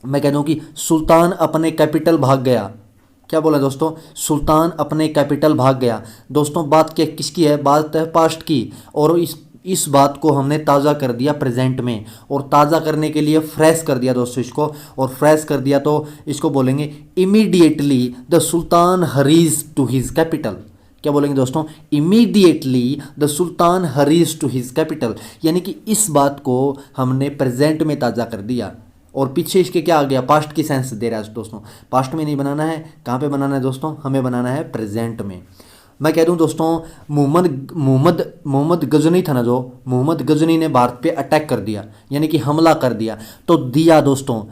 मैं कह दूं कि सुल्तान अपने कैपिटल भाग गया। क्या बोला दोस्तों, सुल्तान अपने कैपिटल भाग गया। दोस्तों बात क्या किसकी है, बात है पास्ट की, और इस बात को हमने ताज़ा कर दिया प्रेजेंट में, और ताज़ा करने के लिए फ्रेश कर दिया दोस्तों इसको, और फ्रेश कर दिया तो इसको बोलेंगे immediately the sultan hurries to his capital. क्या बोलेंगे दोस्तों, immediately the sultan hurries to his capital, यानी कि इस बात को हमने प्रेजेंट में ताज़ा कर दिया, और पीछे इसके क्या आ गया, पास्ट की सेंस दे रहा है दोस्तों। पास्ट में नहीं बनाना है, कहाँ पे बनाना है दोस्तों, हमें बनाना है प्रेजेंट में। मैं कह दूं दोस्तों, मोहम्मद गजनी था ना, जो मोहम्मद गजनी ने भारत पे अटैक कर दिया, यानी कि हमला कर दिया। तो दिया दोस्तों,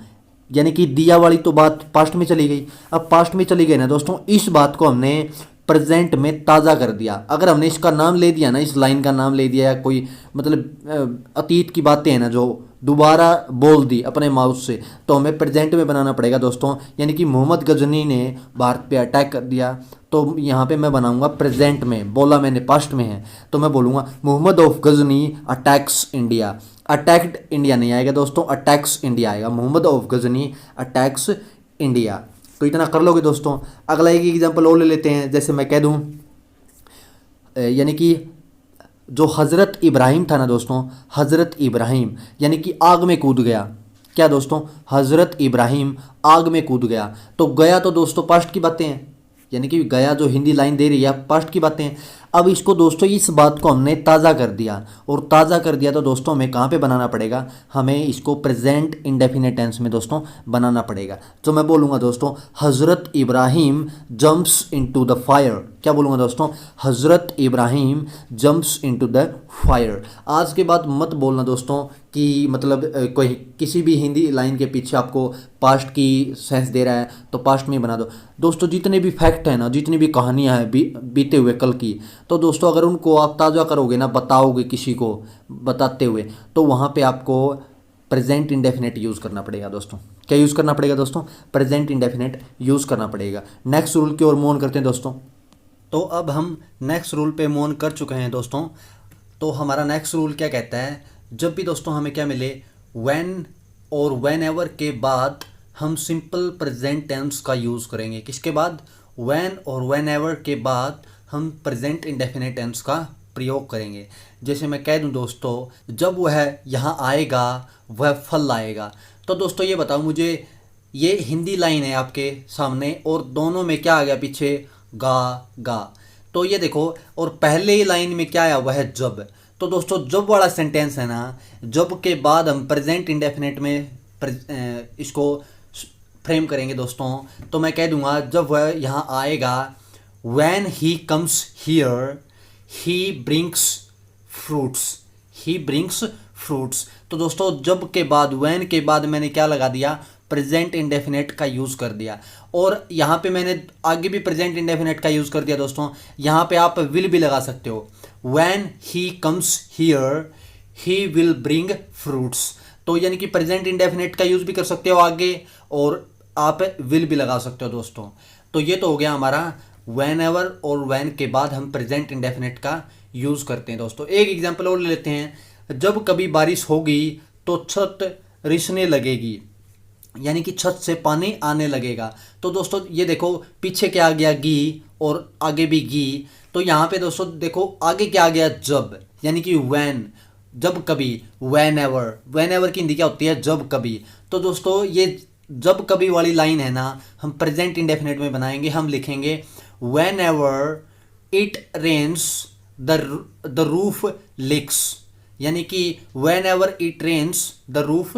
यानी कि दिया वाली तो बात पास्ट में चली गई। अब पास्ट में चली गई ना दोस्तों, इस बात को हमने प्रेजेंट में ताज़ा कर दिया। अगर हमने इसका नाम ले दिया ना, इस लाइन का नाम ले दिया या कोई मतलब अतीत की बातें हैं ना जो दोबारा बोल दी अपने माउथ से, तो हमें प्रेजेंट में बनाना पड़ेगा दोस्तों। यानी कि मोहम्मद गजनी ने भारत पे अटैक कर दिया, तो यहाँ पे मैं बनाऊंगा प्रेजेंट में, बोला मैंने पास्ट में है तो मैं बोलूँगा Mohammad of Ghazni attacks India. Attacked India नहीं आएगा दोस्तों, अटैक्स इंडिया आएगा। Mohammad of Ghazni attacks India. तो इतना कर लोगे दोस्तों। अगला एक एग्जांपल और ले लेते हैं। जैसे मैं कह दूं यानी कि जो हज़रत इब्राहिम था ना दोस्तों, हज़रत इब्राहिम यानी कि आग में कूद गया। क्या दोस्तों, हज़रत इब्राहिम आग में कूद गया। तो गया तो दोस्तों पास्ट की बातें हैं, यानी कि गया जो हिंदी लाइन दे रही है पास्ट की बातें हैं। अब इसको दोस्तों इस बात को हमने ताज़ा कर दिया, और ताज़ा कर दिया तो दोस्तों हमें कहाँ पे बनाना पड़ेगा, हमें इसको प्रेजेंट इंडेफिनिट टेंस में दोस्तों बनाना पड़ेगा। तो मैं बोलूँगा दोस्तों हज़रत Ibrahim jumps into the fire. क्या बोलूँगा दोस्तों, हज़रत Ibrahim jumps into the fire. आज के बाद मत बोलना दोस्तों कि मतलब कोई किसी भी हिंदी लाइन के पीछे आपको पास्ट की सेंस दे रहा है तो पास्ट में ही बना दो। दोस्तों जितने भी फैक्ट हैं ना, जितनी भी कहानियाँ हैं बीते हुए कल की, तो दोस्तों अगर उनको आप ताज़ा करोगे ना, बताओगे किसी को बताते हुए, तो वहाँ पे आपको प्रेजेंट इंडेफिनेट यूज़ करना पड़ेगा दोस्तों। क्या यूज़ करना पड़ेगा दोस्तों, प्रेजेंट इंडेफिनेट यूज़ करना पड़ेगा। नेक्स्ट रूल की ओर मूव ऑन करते हैं दोस्तों। तो अब हम नेक्स्ट रूल पे मूव ऑन कर चुके हैं दोस्तों। तो हमारा नेक्स्ट रूल क्या कहता है, जब भी दोस्तों हमें क्या मिले, व्हेन और व्हेन एवर के बाद हम सिंपल प्रेजेंट टेंस का यूज़ करेंगे। किसके बाद, व्हेन और व्हेन एवर के बाद हम प्रेजेंट इंडेफिनिट टेंस का प्रयोग करेंगे। जैसे मैं कह दूं दोस्तों, जब वह यहाँ आएगा वह फल लाएगा। तो दोस्तों ये बताओ मुझे, ये हिंदी लाइन है आपके सामने और दोनों में क्या आ गया पीछे, गा गा। तो ये देखो, और पहले ही लाइन में क्या आया, वह जब। तो दोस्तों जब वाला सेंटेंस है ना, जब के बाद हम प्रेजेंट इंडेफिनिट में इसको फ्रेम करेंगे दोस्तों। तो मैं कह दूंगा जब वह यहाँ आएगा, when he comes here he brings fruits, he brings fruits। तो दोस्तों जब के बाद, when के बाद मैंने क्या लगा दिया, प्रेजेंट इंडेफिनेट का यूज़ कर दिया। और यहाँ पे मैंने आगे भी प्रेजेंट इंडेफिनेट का यूज़ कर दिया दोस्तों। यहाँ पे आप विल भी लगा सकते हो, when he comes here he will bring fruits। तो यानी कि प्रेजेंट इंडेफिनेट का यूज़ भी कर सकते हो आगे, और आप विल भी लगा सकते हो दोस्तों। तो ये तो हो गया हमारा वैन एवर और वैन के बाद हम प्रेजेंट इंडेफिनेट का यूज़ करते हैं दोस्तों। एक एग्जांपल और ले लेते हैं। जब कभी बारिश होगी तो छत रिसने लगेगी, यानी कि छत से पानी आने लगेगा। तो दोस्तों ये देखो पीछे क्या आ गया, गी, और आगे भी गी। तो यहाँ पे दोस्तों देखो आगे क्या आ गया, जब, यानी कि वैन, जब कभी, वैन एवर। वैन एवर की हिंदी क्या होती है, जब कभी। तो दोस्तों ये जब कभी वाली लाइन है ना, हम प्रेजेंट इंडेफिनेट में बनाएंगे। हम लिखेंगे whenever it rains the roof leaks, यानी कि whenever it rains the roof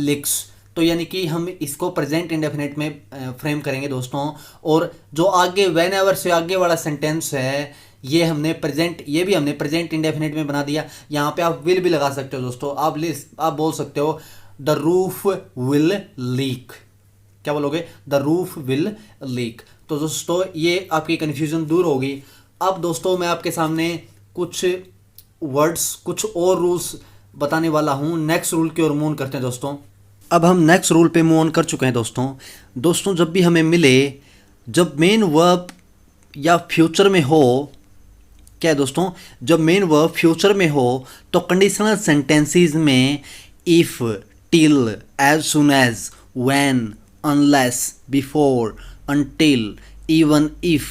leaks। तो यानी कि हम इसको प्रेजेंट इंडेफिनेट में फ्रेम करेंगे दोस्तों। और जो आगे whenever से आगे वाला सेंटेंस है, ये हमने प्रेजेंट, ये भी हमने प्रेजेंट इंडेफिनेट में बना दिया। यहाँ पे आप विल भी लगा सकते हो दोस्तों। आप बोल सकते हो द रूफ विल लीक। क्या बोलोगे, द रूफ विल लीक। तो दोस्तों ये आपकी कन्फ्यूज़न दूर होगी। अब दोस्तों मैं आपके सामने कुछ वर्ड्स, कुछ और रूल्स बताने वाला हूँ। नेक्स्ट रूल की ओर मूव ऑन करते हैं दोस्तों। अब हम नेक्स्ट रूल पे मूव ऑन कर चुके हैं दोस्तों। जब भी हमें मिले, जब मेन वर्ब या फ्यूचर में हो, क्या है दोस्तों, जब मेन वर्ब फ्यूचर में हो तो कंडीशनल सेंटेंसेस में if, till, as soon as, when, unless, before, until, even if,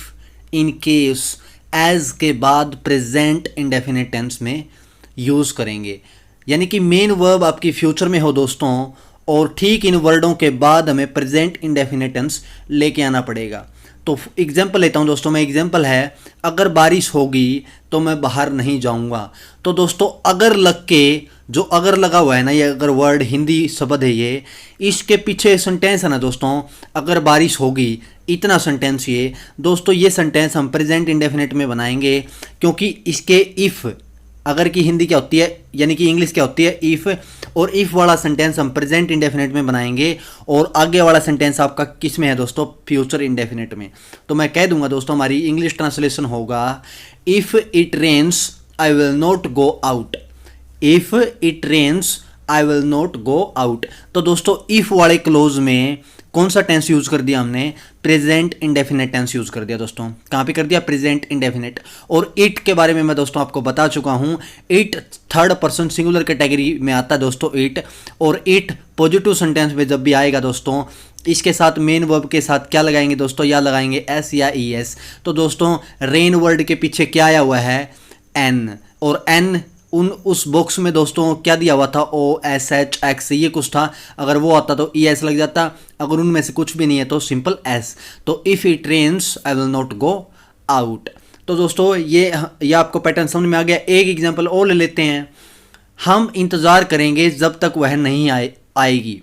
in case, as के बाद प्रेजेंट इंडेफिनिट टेंस में यूज़ करेंगे। यानी कि मेन वर्ब आपकी फ्यूचर में हो दोस्तों, और ठीक इन वर्डों के बाद हमें प्रेजेंट इंडेफिनिट टेंस लेके आना पड़ेगा। तो एग्जांपल लेता हूँ दोस्तों मैं। एग्जांपल है, अगर बारिश होगी तो मैं बाहर नहीं जाऊँगा। तो दोस्तों अगर लग के, जो अगर लगा हुआ है ना, ये अगर वर्ड हिंदी शब्द है ये, इसके पीछे सेंटेंस है ना दोस्तों, अगर बारिश होगी, इतना सेंटेंस ये दोस्तों, ये सेंटेंस हम प्रेजेंट इंडेफिनिट में बनाएंगे। क्योंकि इसके इफ़, अगर की हिंदी क्या होती है, यानी कि इंग्लिश क्या होती है, इफ़, और इफ़ वाला सेंटेंस हम प्रेजेंट इंडेफिनिट में बनाएंगे और आगे वाला सेंटेंस आपका किस में है दोस्तों, फ्यूचर इंडेफिनिट में। तो मैं कह दूंगा दोस्तों, हमारी इंग्लिश ट्रांसलेशन होगा if it rains I will not go out. If it rains I will not go out. तो दोस्तों इफ़ वाले क्लोज में कौन सा टेंस यूज कर दिया हमने, प्रेजेंट इंडेफिनिट टेंस यूज कर दिया दोस्तों। कहाँ पे कर दिया, प्रेजेंट इंडेफिनिट। और इट के बारे में मैं दोस्तों आपको बता चुका हूँ, it third person singular category में आता है दोस्तों इट। और इट पॉजिटिव सेंटेंस में जब भी आएगा दोस्तों, इसके साथ मेन वर्ब के साथ क्या लगाएंगे दोस्तों, या लगाएंगे एस या ई एस। तो दोस्तों रेन वर्ड के पीछे क्या आया हुआ है, एन, और एन उस बॉक्स में दोस्तों क्या दिया हुआ था, ओ एस एच एक्स, ये कुछ था। अगर वो आता तो ई एस लग जाता, अगर उनमें से कुछ भी नहीं है तो सिंपल एस। तो if it rains I will not go out. तो दोस्तों ये आपको पैटर्न समझ में आ गया। एक एग्जांपल और ले लेते हैं, हम इंतज़ार करेंगे जब तक वह नहीं आएगी।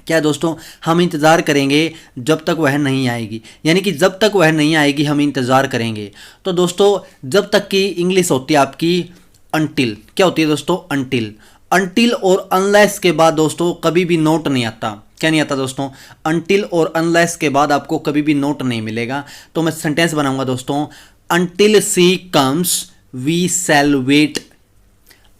क्या दोस्तों, हम इंतज़ार करेंगे जब तक वह नहीं आएगी, यानी कि जब तक वह नहीं आएगी हम इंतज़ार करेंगे। तो दोस्तों जब तक की इंग्लिश होती है आपकी अनटिल। क्या होती है दोस्तों, अनटिल। अनटिल और अनलेस के बाद दोस्तों कभी भी नोट नहीं आता। क्या नहीं आता दोस्तों, अनटिल और अनलेस के बाद आपको कभी भी नोट नहीं मिलेगा। तो मैं सेंटेंस बनाऊंगा दोस्तों, until she comes we shall wait.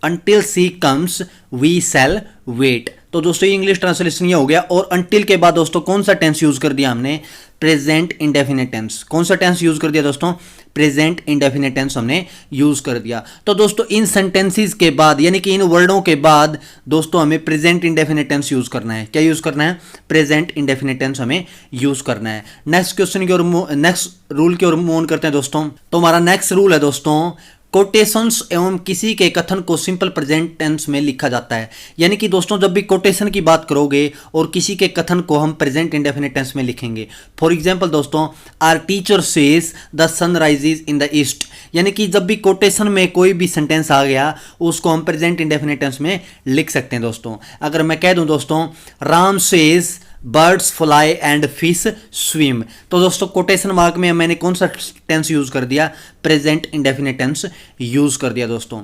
Until she comes we shall wait. तो दोस्तों ये इंग्लिश ट्रांसलेशन ये हो गया। और अनटिल के बाद दोस्तों कौन सा टेंस यूज कर दिया हमने, प्रेजेंट इंडेफिनिट टेंस। कौन सा टेंस यूज कर दिया दोस्तों, प्रेजेंट इंडेफिनिट टेंस हमने यूज कर दिया। तो दोस्तों इन सेंटेंसेस के बाद, यानी कि इन वर्डों के बाद दोस्तों हमें प्रेजेंट इंडेफिनिट टेंस यूज करना है। क्या यूज करना है, प्रेजेंट इंडेफिनिट टेंस हमें यूज करना है। नेक्स्ट क्वेश्चन की ओर, नेक्स्ट रूल की ओर मूव ऑन करते हैं दोस्तों। तो हमारा नेक्स्ट रूल है दोस्तों, कोटेशंस एवं किसी के कथन को सिंपल प्रेजेंट टेंस में लिखा जाता है। यानी कि दोस्तों जब भी कोटेशन की बात करोगे और किसी के कथन को हम प्रेजेंट इंडेफिनिट टेंस में लिखेंगे। फॉर एग्जांपल दोस्तों, our teacher says the sun rises in the east. यानी कि जब भी कोटेशन में कोई भी सेंटेंस आ गया उसको हम प्रेजेंट इंडेफिनिट टेंस में लिख सकते हैं दोस्तों। अगर मैं कह दूं दोस्तों, Ram says birds fly and fish swim. तो दोस्तों कोटेशन मार्क में मैंने कौन सा टेंस यूज कर दिया, प्रेजेंट इंडेफिनिट टेंस यूज कर दिया दोस्तों।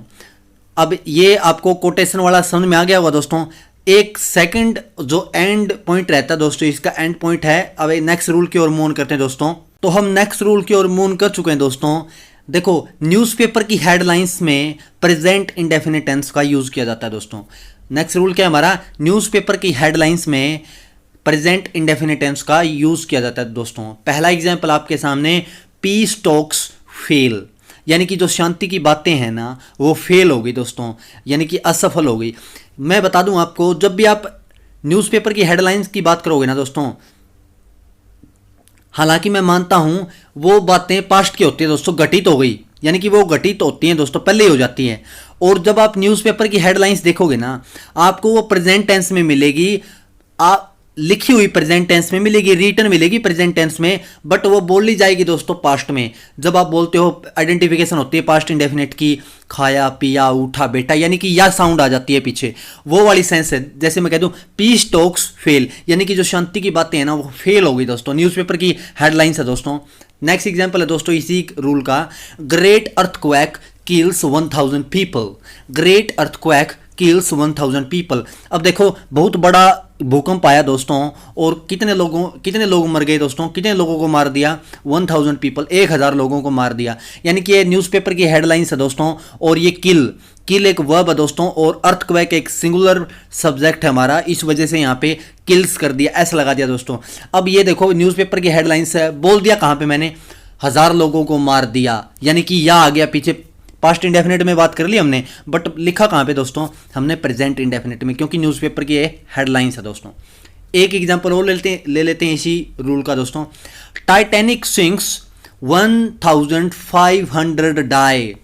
अब ये आपको कोटेशन वाला समझ में आ गया होगा दोस्तों। एक सेकंड जो एंड पॉइंट रहता है दोस्तों, इसका एंड पॉइंट है। अब नेक्स्ट रूल की ओर मूव ऑन करते हैं दोस्तों। तो हम नेक्स्ट रूल की ओर मूव ऑन कर चुके हैं दोस्तों। देखो न्यूज़पेपर की हेडलाइंस में प्रेजेंट इंडेफिनिट टेंस का यूज किया जाता है दोस्तों। नेक्स्ट रूल क्या है हमारा, न्यूज़पेपर की हेडलाइंस में प्रेजेंट इंडेफिनिट टेंस का यूज किया जाता है दोस्तों। पहला एग्जांपल आपके सामने, पीस टॉक्स फेल। यानी कि जो शांति की बातें हैं ना वो फेल हो गई दोस्तों, यानी कि असफल हो गई। मैं बता दूं आपको, जब भी आप न्यूज़पेपर की हेडलाइंस की बात करोगे ना दोस्तों, हालांकि मैं मानता हूं वो बातें पास्ट की होती है दोस्तों, घटित हो गई, यानी कि वो घटित होती हैं दोस्तों, पहले ही हो जाती है। और जब आप न्यूज़पेपर की हेडलाइंस देखोगे ना, आपको वो प्रेजेंट टेंस में मिलेगी, आप लिखी हुई प्रेजेंट टेंस में मिलेगी, रिटन मिलेगी प्रेजेंट टेंस में, बट वो बोली जाएगी दोस्तों पास्ट में। जब आप बोलते हो, आइडेंटिफिकेशन होती है पास्ट इंडेफिनिट की, खाया पिया उठा बेटा, यानी कि या साउंड आ जाती है पीछे, वो वाली सेंस है। जैसे मैं कह दूं पीस टॉक्स फेल, यानी कि जो शांति की बातें हैं ना वो फेल हो गई दोस्तों, न्यूज़पेपर की हेडलाइंस है दोस्तों। नेक्स्ट एग्जाम्पल है दोस्तों इसी रूल का, great earthquake kills 1000 people. Great earthquake kills 1000 people. अब देखो बहुत बड़ा भूकंप आया दोस्तों, और कितने लोग मर गए दोस्तों, कितने लोगों को मार दिया, 1000 पीपल, 1000 लोगों को मार दिया। यानी कि ये न्यूज़पेपर की हेडलाइंस है दोस्तों। और ये किल एक वर्ब है दोस्तों, और अर्थक्वेक एक सिंगुलर सब्जेक्ट है हमारा, इस वजह से यहाँ पे किल्स कर दिया, ऐसा लगा दिया दोस्तों। अब ये देखो न्यूज़पेपर की हेडलाइंस है, बोल दिया कहाँ पे मैंने, 1000 लोगों को मार दिया, यानी कि या आ गया पीछे, पास्ट इंडेफिनिट में बात कर ली हमने, बट लिखा कहाँ पे दोस्तों, हमने प्रेजेंट इंडेफिनिट में, क्योंकि न्यूज़पेपर की ये हेडलाइंस है दोस्तों। एक एग्जांपल और ले लेते हैं इसी रूल का दोस्तों, Titanic sinks 1500 die.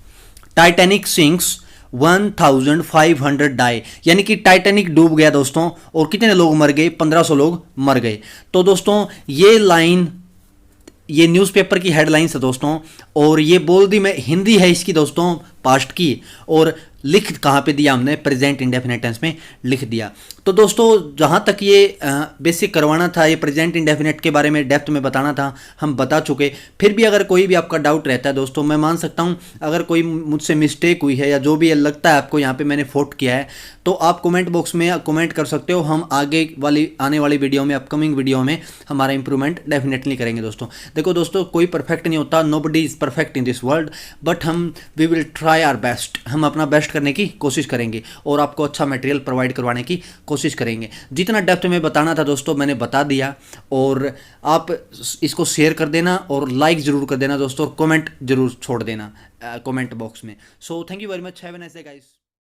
Titanic sinks 1500 die, यानी कि टाइटैनिक डूब गया दोस्तों, और कितने लोग मर गए, 1500 लोग मर गए। तो दोस्तों ये लाइन, ये न्यूज़पेपर की हेडलाइंस है दोस्तों, और ये बोल दी मैं, हिंदी है इसकी दोस्तों पास्ट की, और लिख कहाँ पे दिया हमने, प्रेजेंट इंडेफिनिट टेंस में लिख दिया। तो दोस्तों जहाँ तक ये बेसिक करवाना था, ये प्रेजेंट इंडेफिनिट के बारे में डेप्थ में बताना था, हम बता चुके। फिर भी अगर कोई भी आपका डाउट रहता है दोस्तों, मैं मान सकता हूँ अगर कोई मुझसे मिस्टेक हुई है या जो भी लगता है आपको यहाँ पे मैंने फोट किया है, तो आप कमेंट बॉक्स में कमेंट कर सकते हो। हम आगे वाली आने वाली वीडियो में, अपकमिंग वीडियो में हमारा इंप्रूवमेंट डेफिनेटली करेंगे दोस्तों। देखो दोस्तों, कोई परफेक्ट नहीं होता, nobody is perfect in this world, but we will try our best. हम अपना बेस्ट करने की कोशिश करेंगे और आपको अच्छा मटेरियल प्रोवाइड करवाने की कोशिश करेंगे। जितना डेप्थ में बताना था दोस्तों मैंने बता दिया, और आप इसको शेयर कर देना और लाइक ज़रूर कर देना दोस्तों, और कमेंट जरूर छोड़ देना कमेंट बॉक्स में। So thank you very much, have a nice day guys.